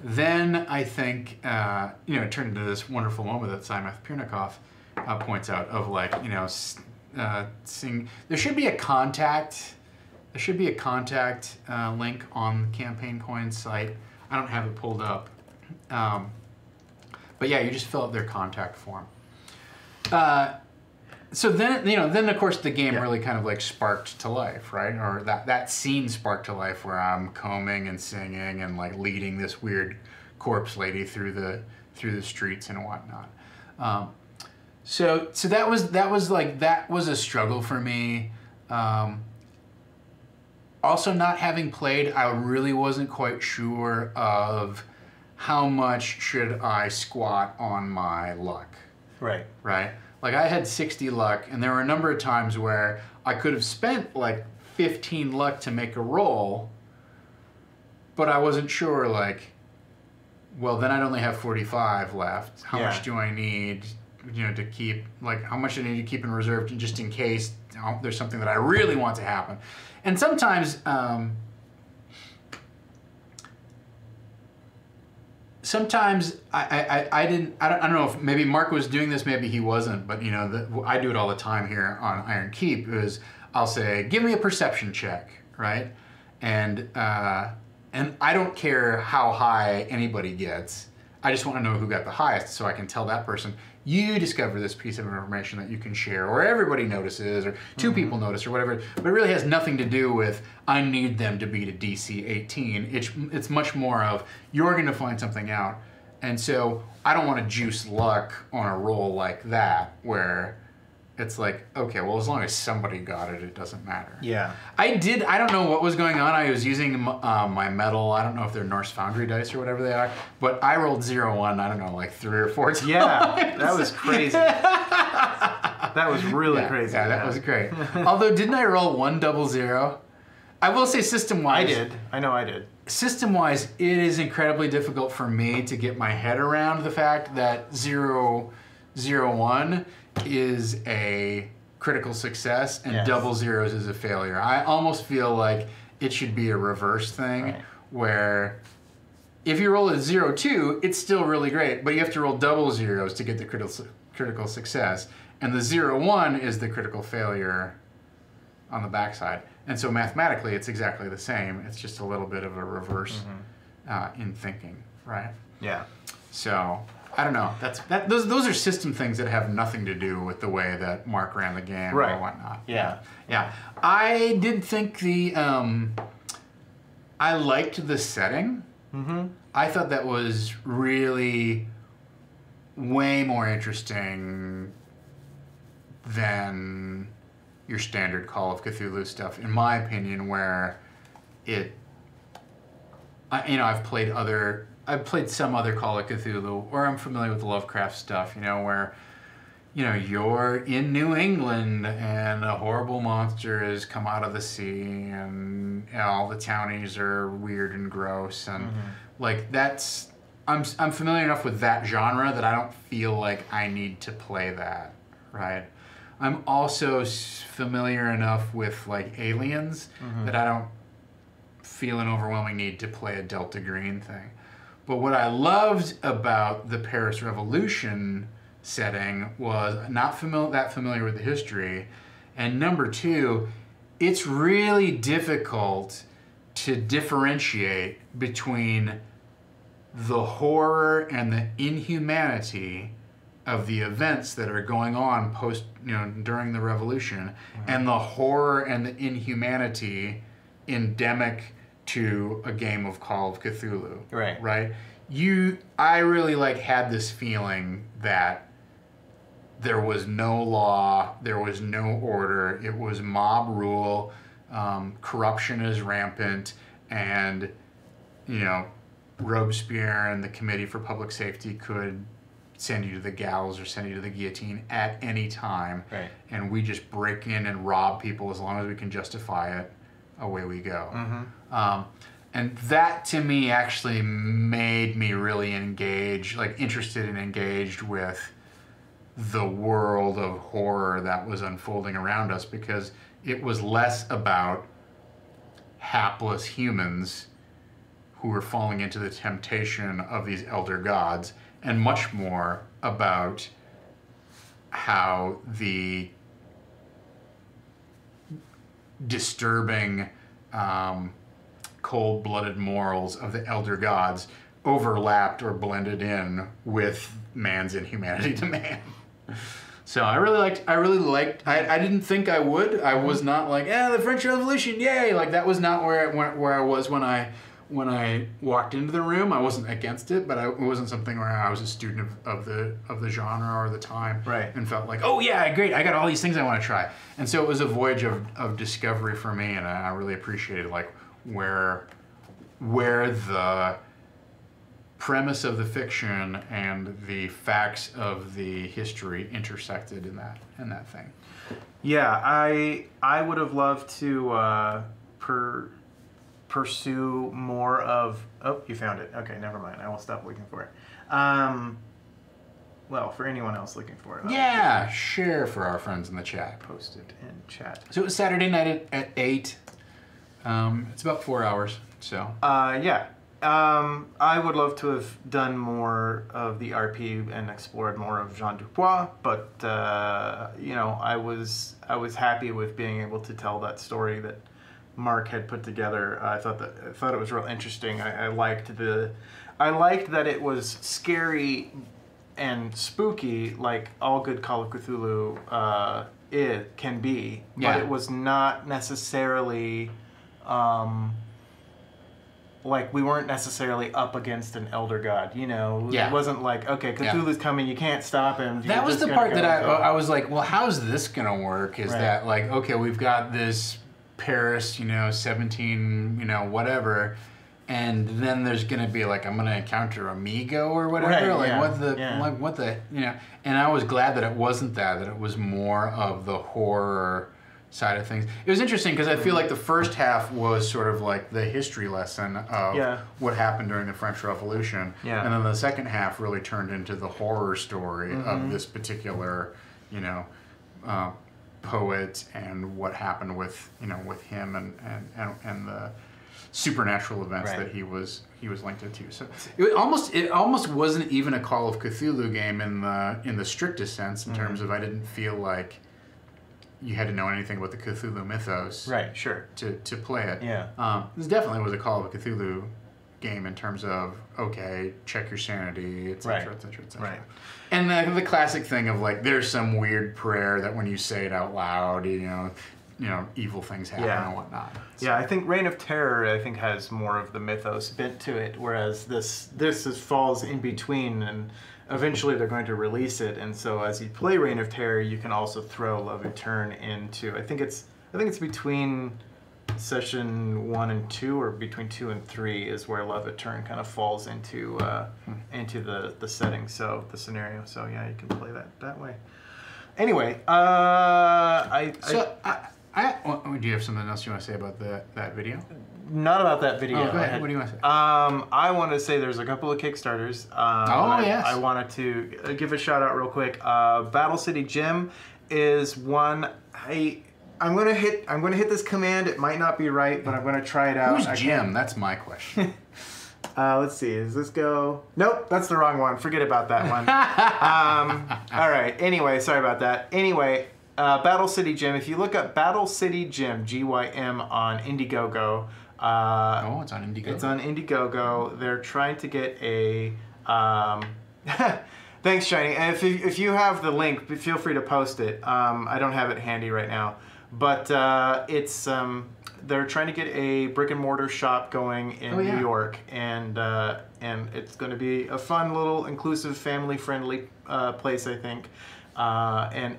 then I think, it turned into this wonderful moment that Simon Pirnikov points out of seeing, there should be a contact link on the Campaign Coins site. I don't have it pulled up. But yeah, you just fill out their contact form. So then of course the game really kind of sparked to life, right? Or that scene sparked to life where I'm combing and singing and leading this weird corpse lady through the streets and whatnot. So that was a struggle for me. Also, not having played, I really wasn't quite sure of how much should I squat on my luck. Right. Right? I had 60 luck, and there were a number of times where I could have spent 15 luck to make a roll, but I wasn't sure, well, then I'd only have 45 left. How much do I need, to keep, how much do I need to keep in reserve just in case there's something that I really want to happen? And sometimes, I don't know if maybe Mark was doing this, maybe he wasn't, but I do it all the time here on Iron Keep. Is I'll say, give me a perception check, right? And I don't care how high anybody gets. I just want to know who got the highest, so I can tell that person, you discover this piece of information that you can share, or everybody notices, or 2 people notice, or whatever. But it really has nothing to do with, I need them to beat a DC 18. It's much more of, you're going to find something out. And so I don't want to juice luck on a roll like that, where it's okay, well, as long as somebody got it, it doesn't matter. Yeah. I don't know what was going on. I was using my metal, I don't know if they're Norse Foundry dice or whatever they are, but I rolled 0-1, I don't know, 3 or 4 times. Yeah, that was crazy. That was really crazy. Yeah, that was great. Although, didn't I roll 1 0-0? I will say system-wise. I did. I know I did. System-wise, it is incredibly difficult for me to get my head around the fact that 0-0-1 is a critical success and double zeros is a failure. I almost feel like it should be a reverse thing, where if you roll a 0-2, it's still really great, but you have to roll double zeros to get the critical success, and the 0-1 is the critical failure on the backside. And so mathematically, it's exactly the same. It's just a little bit of a reverse in thinking, right? Yeah. So I don't know. Those are system things that have nothing to do with the way that Mark ran the game or whatnot. Yeah. Yeah. I did think I liked the setting. I thought that was really way more interesting than your standard Call of Cthulhu stuff, in my opinion, where I've played some other Call of Cthulhu, or I'm familiar with the Lovecraft stuff, where you know, you're in New England and a horrible monster has come out of the sea and you know, all the townies are weird and gross and like that's I'm familiar enough with that genre that I don't feel like I need to play that, right? I'm also familiar enough with like aliens that I don't feel an overwhelming need to play a Delta Green thing. But what I loved about the Paris Revolution setting was not that familiar with the history, and number two, it's really difficult to differentiate between the horror and the inhumanity of the events that are going on during the revolution and the horror and the inhumanity endemic to a game of Call of Cthulhu. Right? I really had this feeling that there was no law, there was no order, it was mob rule, corruption is rampant, and Robespierre and the Committee for Public Safety could send you to the gallows or send you to the guillotine at any time. Right. And we just break in and rob people as long as we can justify it. Away we go. And that to me actually made me really interested and engaged with the world of horror that was unfolding around us, because it was less about hapless humans who were falling into the temptation of these elder gods, and much more about how the disturbing, cold-blooded morals of the elder gods overlapped or blended in with man's inhumanity to man. So I really liked. I didn't think I would. I was not like, the French Revolution, yay! Like that was not where I was when I walked into the room. I wasn't against it, but it wasn't something where I was a student of the genre or the time, right? And felt like, oh yeah, great, I got all these things I want to try. And so it was a voyage of discovery for me, and I really appreciated where the premise of the fiction and the facts of the history intersected in that thing. Yeah, I would have loved to pursue more of... Oh, you found it. Okay, never mind. I will stop looking for it. Well, for anyone else looking for it. Yeah, share for our friends in the chat. Post it in chat. So it was Saturday night at 8. It's about 4 hours, so... Yeah. I would love to have done more of the RP and explored more of Jean Dupois, but I was happy with being able to tell that story that Mark had put together. I thought it was real interesting. I liked that it was scary and spooky, like all good Call of Cthulhu it can be, but it was not necessarily. Like we weren't necessarily up against an elder god, It wasn't like, okay, Cthulhu's coming, you can't stop him. That was the part that I was like, well, how's this gonna work? Is that like, okay, we've got this Paris, 17, whatever, and then there's gonna be like, I'm gonna encounter Amigo or whatever, what the, and I was glad that it wasn't that it was more of the horror side of things. It was interesting because I feel like the first half was sort of like the history lesson of what happened during the French Revolution, and then the second half really turned into the horror story of this particular, poet and what happened with him and the supernatural events that he was linked into. So it almost wasn't even a Call of Cthulhu game in the strictest sense in terms of I didn't feel like you had to know anything about the Cthulhu mythos, right? Sure. To play it. Yeah. This definitely was a Call of Cthulhu game in terms of check your sanity, etc., etc., etc. Right. And the classic thing of like, there's some weird prayer that when you say it out loud, evil things happen and whatnot. So. Yeah, I think Reign of Terror has more of the mythos bent to it, whereas this falls in between and. Eventually, they're going to release it, and so as you play Reign of Terror, you can also throw Love Eterne into. I think it's between session 1 and 2, or between 2 and 3 is where Love Eterne kind of falls into the setting, so the scenario. So yeah, you can play that way. Anyway, do you have something else you want to say about that video? Not about that video. Oh, go ahead. What do you want to say? I want to say there's a couple of Kickstarters. Yes. I wanted to give a shout out real quick. Battle City Gym is one. I'm gonna hit this command. It might not be right, but I'm gonna try it out. Who's Jim? That's my question. Let's see. Does this go? Nope, that's the wrong one. Forget about that one. All right. Anyway, sorry about that. Anyway, Battle City Gym. If you look up Battle City Gym, GYM on Indiegogo. It's on Indiegogo. It's on Indiegogo. They're trying to get a. Thanks, Shiny. And if you have the link, feel free to post it. I don't have it handy right now, but it's they're trying to get a brick and mortar shop going in New York, and it's going to be a fun little inclusive, family friendly place, I think. And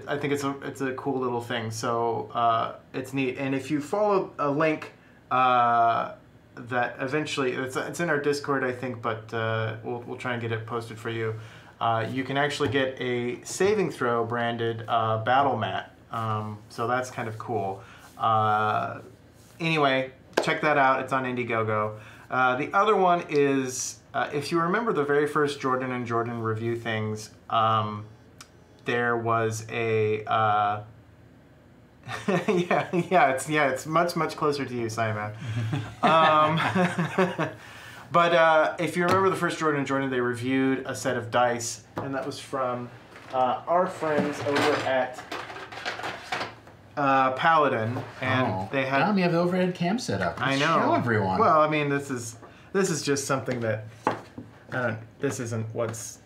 I think it's a cool little thing. So it's neat. And if you follow a link. That eventually it's in our Discord, I think, but we'll try and get it posted for you. You can actually get a saving throw branded battle mat, so that's kind of cool. Anyway, check that out. It's on Indiegogo. The other one is if you remember the very first Jordan and Jordan review things, there was a. It's much closer to you, Simon. But if you remember the first Jordan and Jordan, they reviewed a set of dice, and that was from our friends over at Paladin, and they had. Tom, you have the overhead cam set up. I know. Show everyone. Well, I mean, this is just something that this isn't what's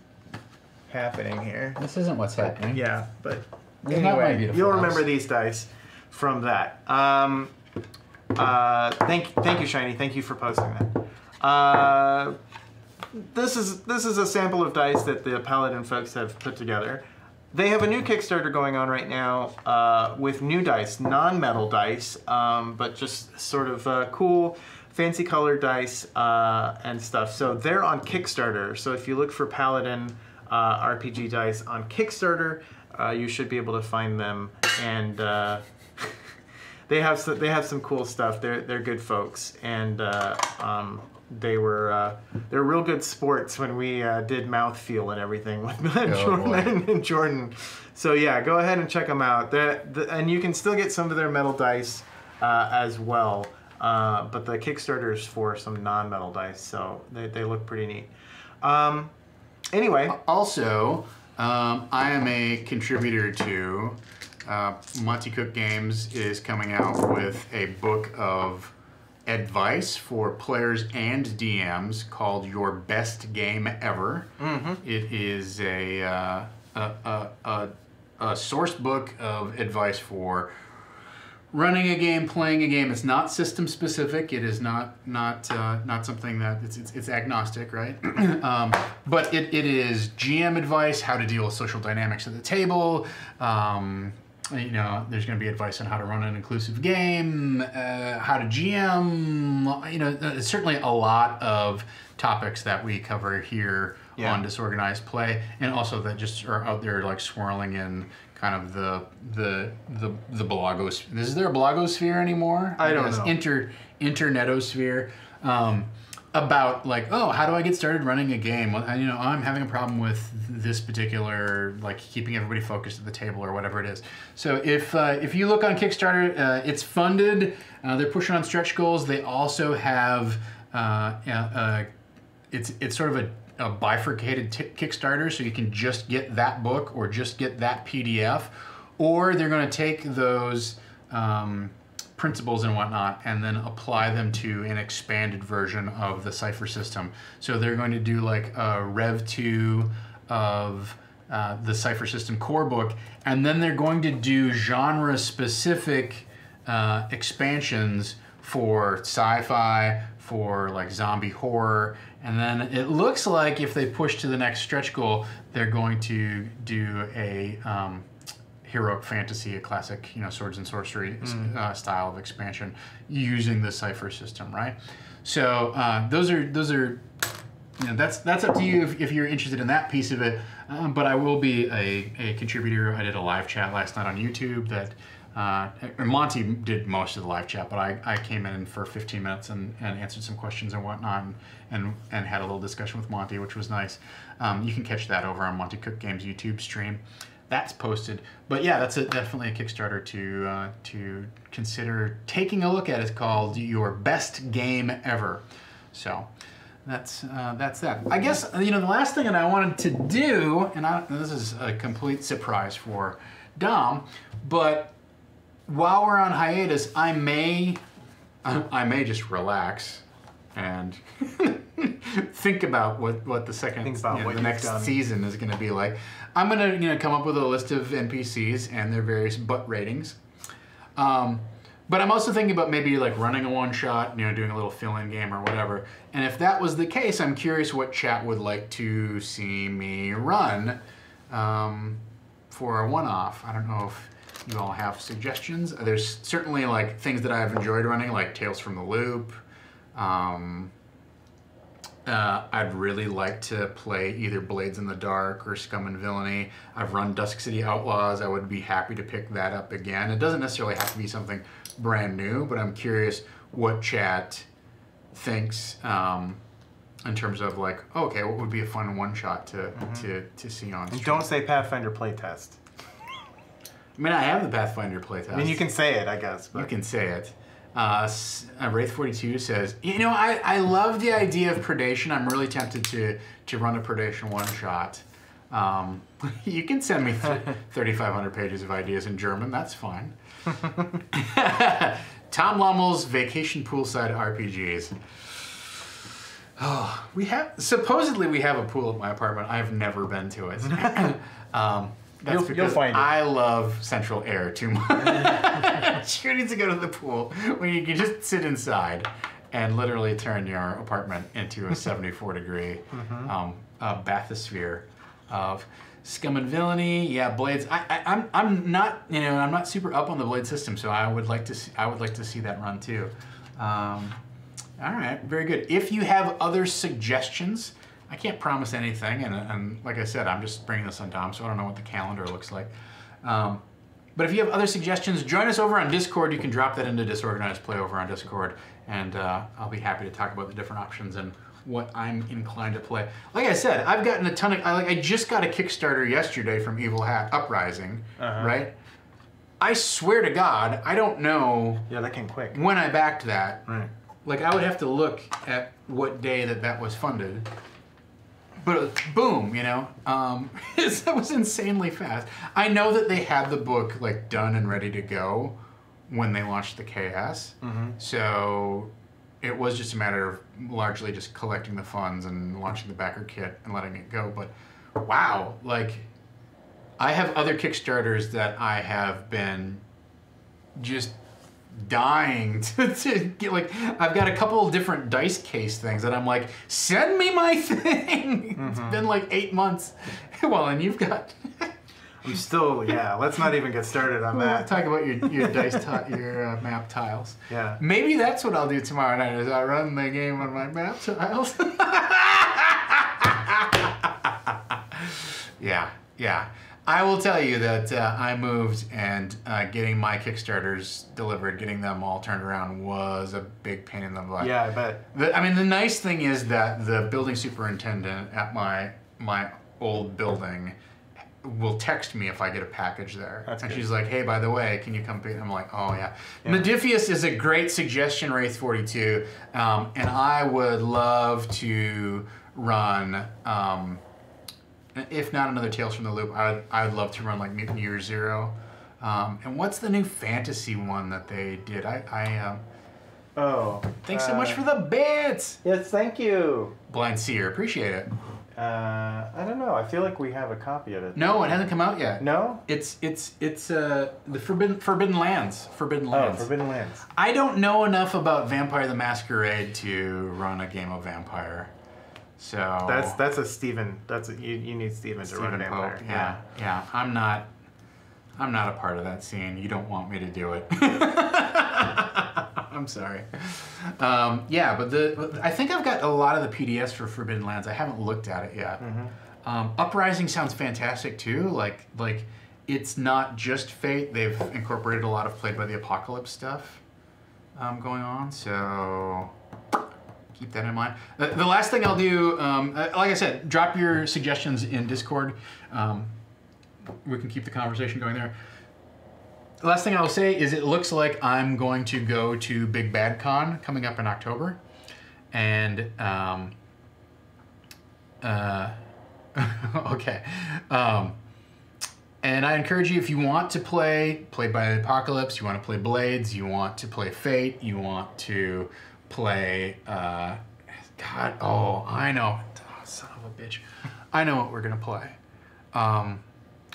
happening here. This isn't what's happening. Yeah, but. Anyway, you'll remember these dice from that. Thank you, Shiny. Thank you for posting that. This is a sample of dice that the Paladin folks have put together. They have a new Kickstarter going on right now with new dice, non-metal dice, but just sort of cool, fancy colored dice and stuff. So they're on Kickstarter. So if you look for Paladin RPG dice on Kickstarter, you should be able to find them, and they have some cool stuff. They're good folks, and they're real good sports when we did mouthfeel and everything with Jordan and Jordan. So yeah, go ahead and check them out. And you can still get some of their metal dice as well, but the Kickstarter is for some non-metal dice, so they look pretty neat. Anyway, also. I am a contributor to Monty Cook Games is coming out with a book of advice for players and DMs called Your Best Game Ever. Mm-hmm. It is a source book of advice for running a game, playing a game. It's not system specific. It is not something that it's agnostic, right? But it is GM advice, how to deal with social dynamics at the table. There's going to be advice on how to run an inclusive game, how to GM. Certainly a lot of topics that we cover here on Disorganized Play, and also that just are out there like swirling in kind of the blogosphere. Is there a blogosphere anymore? I don't know. Internetosphere. About like, how do I get started running a game? Well, I'm having a problem with this particular, like keeping everybody focused at the table or whatever it is. So if you look on Kickstarter, it's funded. They're pushing on stretch goals. They also have it's sort of a bifurcated Kickstarter, so you can just get that book or just get that PDF, or they're going to take those principles and whatnot and then apply them to an expanded version of the Cypher system. So they're going to do like a Rev 2 of the Cypher system core book, and then they're going to do genre-specific expansions for sci-fi, for like zombie horror, and then it looks like if they push to the next stretch goal, they're going to do a heroic fantasy, a classic, swords and sorcery style of expansion using the Cypher system, right? So those are that's up to you if you're interested in that piece of it. But I will be a contributor. I did a live chat last night on YouTube that Monty did most of the live chat, but I came in for 15 minutes and answered some questions and whatnot and had a little discussion with Monty, which was nice. You can catch that over on Monty Cook Games YouTube stream. That's posted. But yeah, that's definitely a Kickstarter to consider taking a look at. It's called Your Best Game Ever. So that's that. I guess the last thing that I wanted to do, and this is a complete surprise for Dom, but while we're on hiatus, I may just relax and think about what the second the next season is going to be like. I'm going to come up with a list of NPCs and their various butt ratings. But I'm also thinking about maybe like running a one-shot, doing a little fill-in game or whatever. And if that was the case, I'm curious what chat would like to see me run for a one-off. I don't know if you all have suggestions. There's certainly like things that I've enjoyed running, like Tales from the Loop. I'd really like to play either Blades in the Dark or Scum and Villainy. I've run Dusk City Outlaws. I would be happy to pick that up again. It doesn't necessarily have to be something brand new, but I'm curious what chat thinks in terms of like, okay, what would be a fun one-shot to see on stream. And don't say Pathfinder playtest. I mean, I have the Pathfinder playtest. I mean, you can say it, I guess. But. You can say it. Wraith42 says, I love the idea of Predation. I'm really tempted to run a Predation one-shot. You can send me 3,500 pages of ideas in German. That's fine. Tom Lommel's Vacation Poolside RPGs. Oh, supposedly we have a pool at my apartment. I've never been to it. That's because you'll find it. I love central air too much. Who needs to go to the pool when you can just sit inside and literally turn your apartment into a 74-degree bathysphere of Scum and Villainy? Yeah, Blades. I'm not super up on the Blade system, so I would like to see that run too. All right, very good. If you have other suggestions. I can't promise anything, and like I said, I'm just bringing this on Dom, so I don't know what the calendar looks like. But if you have other suggestions, join us over on Discord. You can drop that into Disorganized Play over on Discord, and I'll be happy to talk about the different options and what I'm inclined to play. Like I said, I've gotten a ton of... I just got a Kickstarter yesterday from Evil Hat Uprising, right? I swear to God, I don't know... Yeah, that came quick. ...when I backed that. Right. Like, I would have to look at what day that was funded. But boom, that was insanely fast. I know that they had the book like done and ready to go when they launched the KS. So it was just a matter of largely just collecting the funds and launching the backer kit and letting it go. But wow, like I have other Kickstarters that I have been just dying to get. Like I've got a couple of different dice case things that I'm like, send me my thing. It's been like 8 months. Well, and you've got I'm still, let's not even get started on that. Talk about your dice your map tiles. Yeah, maybe that's what I'll do tomorrow night is I run the game on my map tiles. Yeah. I will tell you that I moved and getting my Kickstarters delivered, getting them all turned around was a big pain in the butt. Yeah, I bet. The nice thing is that the building superintendent at my old building will text me if I get a package there. That's and good. She's like, hey, by the way, can you come pick it? I'm like, oh, yeah. Modifius is a great suggestion, Wraith42, and I would love to run... if not another Tales from the Loop, I would love to run like Mutant Year Zero. And what's the new fantasy one that they did? Thanks so much for the bits! Yes, thank you. Blind Seer, appreciate it. I don't know. I feel like we have a copy of it. No, it hasn't come out yet. No? It's the Forbidden Lands. Forbidden Lands. Oh, Forbidden Lands. I don't know enough about Vampire the Masquerade to run a game of Vampire. So that's a Steven. You need Steven to run Vampire. Pope. Yeah. I'm not a part of that scene. You don't want me to do it. I'm sorry. But I think I've got a lot of the PDFs for Forbidden Lands. I haven't looked at it yet. Uprising sounds fantastic too. Like it's not just Fate. They've incorporated a lot of Played by the Apocalypse stuff going on. So keep that in mind. The last thing I'll do, like I said, drop your suggestions in Discord. We can keep the conversation going there. The last thing I'll say is it looks like I'm going to go to Big Bad Con coming up in October. And, okay. And I encourage you, if you want to play Played by the Apocalypse, you want to play Blades, you want to play Fate, you want to play, I know. Oh, son of a bitch. I know what we're going to play.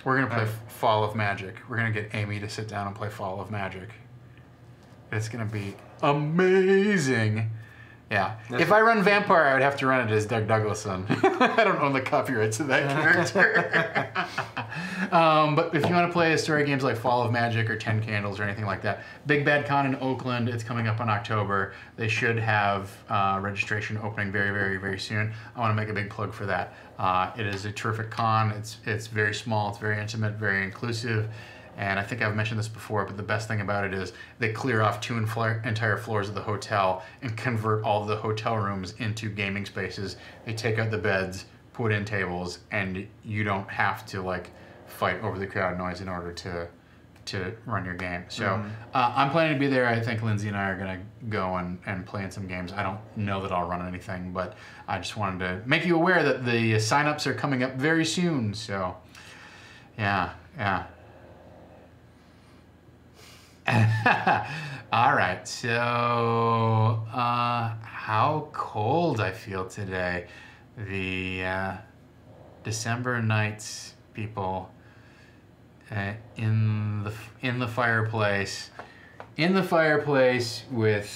We're going to play Fall of Magic. We're going to get Amy to sit down and play Fall of Magic. It's going to be amazing. Yeah. If I run Vampire, I would have to run it as Doug Douglason. I don't own the copyrights to that character. But if you want to play story games like Fall of Magic or 10 Candles or anything like that, Big Bad Con in Oakland, it's coming up in October. They should have registration opening very, very, very soon. I want to make a big plug for that. It is a terrific con. It's very small, it's very intimate, very inclusive. And I think I've mentioned this before, but the best thing about it is they clear off 2 entire floors of the hotel and convert all of the hotel rooms into gaming spaces. They take out the beds, put in tables, and you don't have to like fight over the crowd noise in order to run your game. So I'm planning to be there. I think Lindsay and I are going to go and play in some games. I don't know that I'll run anything, but I just wanted to make you aware that the sign-ups are coming up very soon. So yeah. All right, so how cold I feel today. The December nights, people, in the fireplace with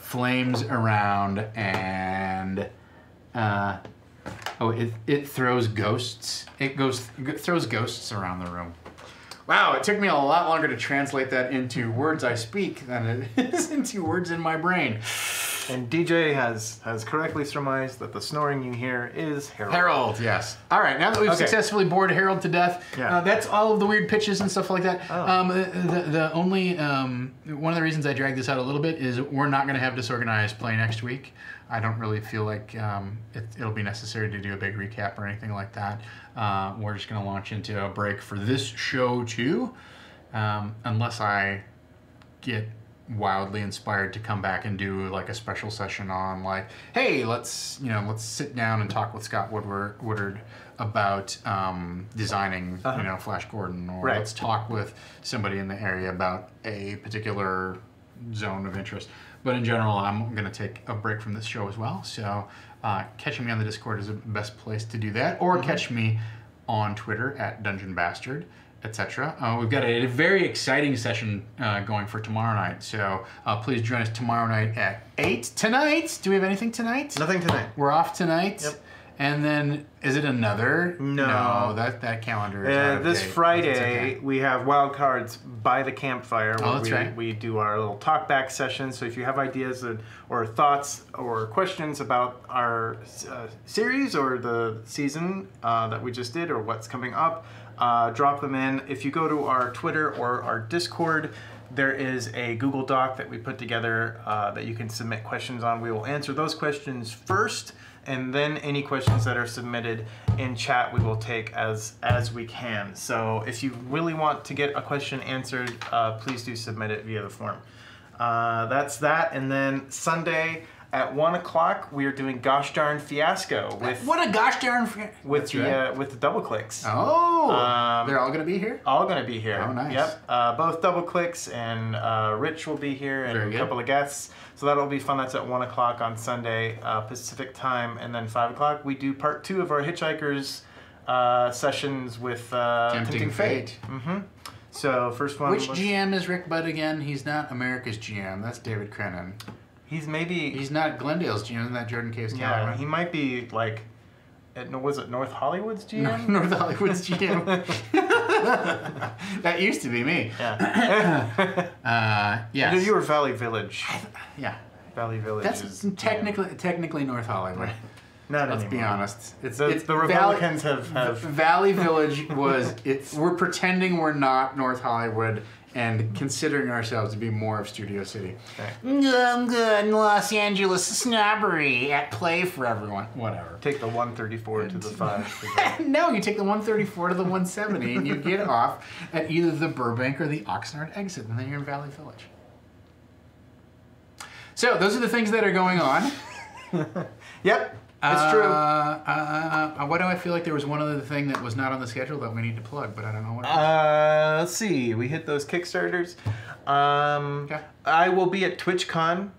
flames around, and it throws ghosts. It throws ghosts around the room. Wow, it took me a lot longer to translate that into words I speak than it is into words in my brain. And DJ has correctly surmised that the snoring you hear is Harold. Harold, yes. All right, now that we've successfully bored Harold to death, that's all of the weird pitches and stuff like that. Oh. The only, one of the reasons I dragged this out a little bit is we're not going to have DisOrganized play next week. I don't really feel like it'll be necessary to do a big recap or anything like that. We're just going to launch into a break for this show too, unless I get wildly inspired to come back and do like a special session on like, hey, let's sit down and talk with Scott Woodward about designing Flash Gordon, or let's talk with somebody in the area about a particular zone of interest. But in general, I'm going to take a break from this show as well. So catching me on the Discord is the best place to do that, or catch me on Twitter at Dungeon Bastard, etc. We've got a very exciting session going for tomorrow night, so please join us tomorrow night at 8. Tonight? Do we have anything tonight? Nothing tonight. We're off tonight? Yep. And then, is it another? No. That calendar is out of this date. Friday, we have Wild Cards by the Campfire, where we do our little talk-back session. So if you have ideas or thoughts or questions about our series or the season that we just did or what's coming up, drop them in. If you go to our Twitter or our Discord, there is a Google Doc that we put together that you can submit questions on. We will answer those questions first, and then any questions that are submitted in chat we will take as we can. So if you really want to get a question answered, please do submit it via the form. That's that. And then Sunday at 1 o'clock, we are doing Gosh Darn Fiasco with with the double clicks. Oh, they're all going to be here. All going to be here. Oh, nice. Yep. Both double clicks, and Rich will be here, and a couple of guests. So that'll be fun. That's at 1 o'clock on Sunday Pacific time, and then 5 o'clock we do part 2 of our Hitchhikers sessions with Tempting Fate. So first one. Which GM is Rick Budd again? He's not America's GM. That's David Crennan. He's not Glendale's GM. Isn't that Jordan Cave's Caliber? Yeah, he might be like, was it North Hollywood's GM? North Hollywood's GM. That used to be me. Yeah. Yes. You were Valley Village. Yeah. Valley Village. That's technically North Hollywood. Not Let's anymore. be honest. The Republicans have Valley Village was. We're pretending we're not North Hollywood and considering ourselves to be more of Studio City. Okay. Los Angeles snobbery at play for everyone. Whatever. Take the 134 to the 5. No, you take the 134 to the 170 and you get off at either the Burbank or the Oxnard exit, and then you're in Valley Village. So those are the things that are going on. Yep, it's true. Why do I feel like there was one other thing that was not on the schedule that we need to plug, but I don't know what it Let's see. We hit those Kickstarters. Okay. I will be at TwitchCon,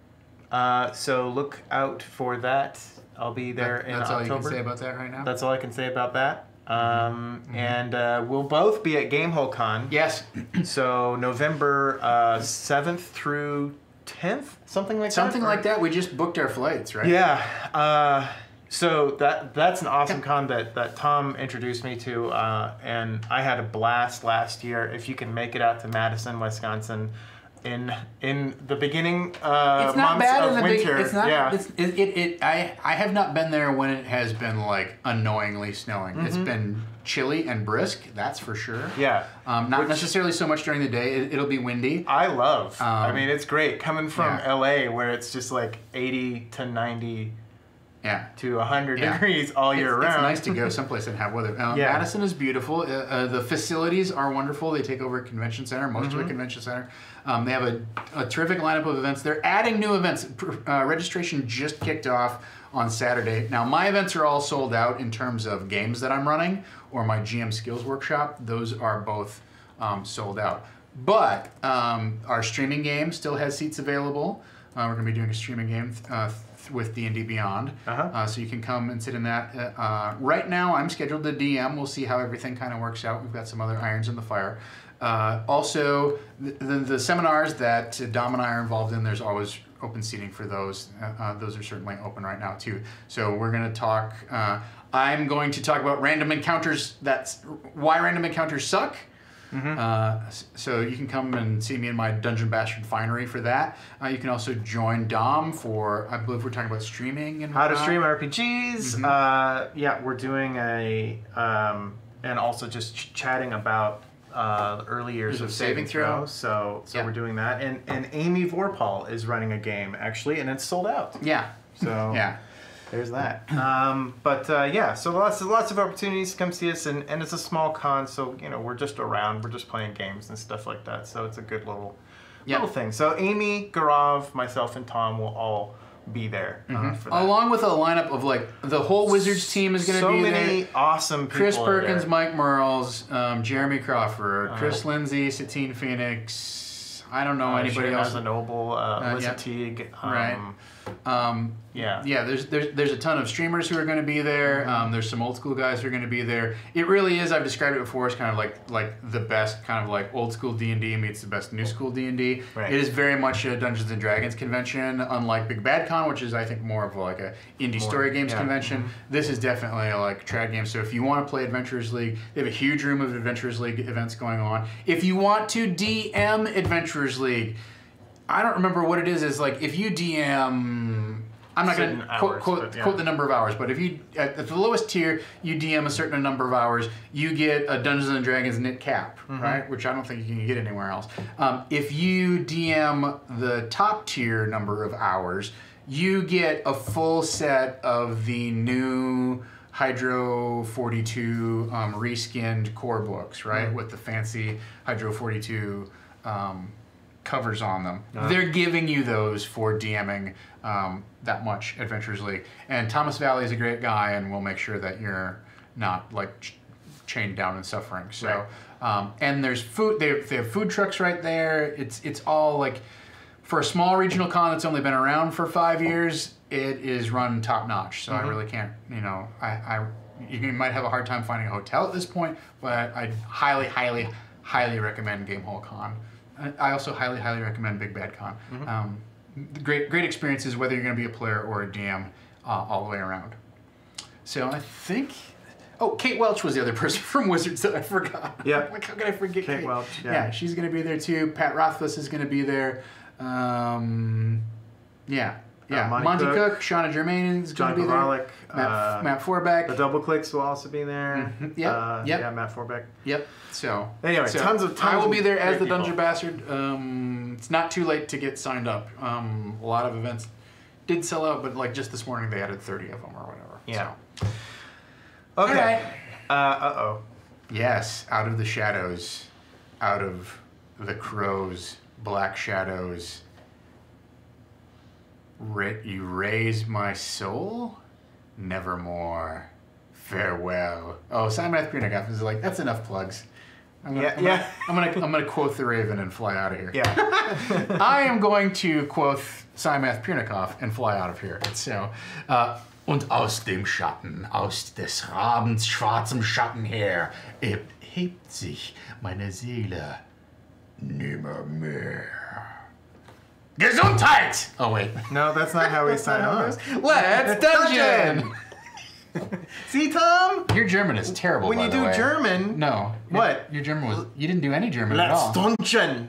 so look out for that. I'll be there in That's October. all you can say about that right now? That's all I can say about that. And we'll both be at GameholeCon. Yes. So November 7th through 10th, something like that. Something like that. We just booked our flights, right? Yeah. So that's an awesome con that Tom introduced me to, and I had a blast last year. If you can make it out to Madison, Wisconsin, in the beginning It's not months bad of in the winter, big. It's not. yeah. I have not been there when it has been like annoyingly snowing. It's been chilly and brisk. That's for sure. Yeah. Not necessarily so much during the day. It'll be windy. I love. I mean, it's great coming from Yeah. LA where it's just like 80 to 90 Yeah. to 100 Yeah. degrees all year round. It's nice to go someplace and have weather. Yeah. Madison is beautiful. The facilities are wonderful. They take over a convention center, most of a convention center. They have a terrific lineup of events. They're adding new events. Registration just kicked off on Saturday. Now, my events are all sold out in terms of games that I'm running or my GM Skills Workshop. Those are both sold out. But our streaming game still has seats available. We're going to be doing a streaming game with D&D Beyond. So you can come and sit in that. Right now, I'm scheduled to DM. We'll see how everything kind of works out. We've got some other irons in the fire. Also, the seminars that Dom and I are involved in, there's always open seating for those. Those are certainly open right now, too. So we're going to talk... I'm going to talk about random encounters. That's why random encounters suck. So you can come and see me in my Dungeon Bastard finery for that. You can also join Dom for, I believe we're talking about streaming and How to stream RPGs. Yeah, we're doing and also just chatting about the early years of saving throw. So Yeah. we're doing that. And Amy Vorpal is running a game, actually, and it's sold out. Yeah. So Yeah. there's that. Yeah, so lots of opportunities to come see us, and it's a small con, so we're just around, we're just playing games and stuff like that. So it's a good little thing. So Amy, Gaurav, myself, and Tom will all be there for that. Along with a lineup of like the whole Wizards team is going to be there. So many awesome people. Chris are Perkins, there. Mike Merles, Jeremy Crawford, Chris Lindsay, Satine Phoenix. I don't know anybody else. As a Noble, Alyssa Teague. Right. Yeah, there's a ton of streamers who are going to be there. There's some old school guys who are going to be there. It really is, I've described it before, as kind of like the best kind of like old school D&D meets the best new school D&D. Right. It is very much a Dungeons and Dragons convention, unlike Big Bad Con, which is I think more of like a indie story games convention. This is definitely a like trad game. So if you want to play Adventurers League, they have a huge room of Adventurers League events going on. If you want to DM Adventurers League, I don't remember what it is. Is like if you DM, I'm not going to quote the number of hours, but if you at the lowest tier you DM a certain number of hours, you get a Dungeons and Dragons knit cap, right? Which I don't think you can get anywhere else. If you DM the top tier number of hours, you get a full set of the new Hydro 42 reskinned core books, right? With the fancy Hydro 42 covers on them. They're giving you those for DMing that much Adventurers League. And Thomas Valley is a great guy, and we'll make sure that you're not like chained down and suffering. So, and there's food. They have food trucks right there. It's all like, for a small regional con that's only been around for 5 years, it is run top notch. So I really can't. You might have a hard time finding a hotel at this point, but I highly recommend Gamehole Con. I also highly recommend Big Bad Con. Great experiences, whether you're going to be a player or a DM, all the way around. So I think... Oh, Kate Welch was the other person from Wizards that I forgot. Yeah. Like, how could I forget Kate? Welch, yeah, she's going to be there too. Pat Rothfuss is going to be there. Yeah. Yeah, Monty Cook, Shauna Germain is going John to be there. Kovalik, Matt Forbeck. the Double Clicks will also be there. Yep. Yeah, Matt Forbeck. Yep. So anyway, tons I will of be there as the great Dungeon people. Bastard. It's not too late to get signed up. A lot of events did sell out, but like just this morning they added 30 of them or whatever. Yeah. So. Okay. Uh-oh. Yes, out of the shadows, out of the crow's black shadows, you raise my soul? Nevermore. Farewell. Oh, Simon F. Punigoff is like, that's enough plugs. I'm gonna quote the Raven and fly out of here. Yeah. I am going to quote Simon F. Punigoff and fly out of here. So, und aus dem Schatten, aus des Rabens schwarzem Schatten her, hebt sich meine Seele nimmermehr. Gesundheit! Oh wait. No, that's not how we sign on. Let's dungeon! See, Tom? Your German is terrible, When by you the do way. German... No. What? Your German was... You didn't do any German at all. Let's dungeon.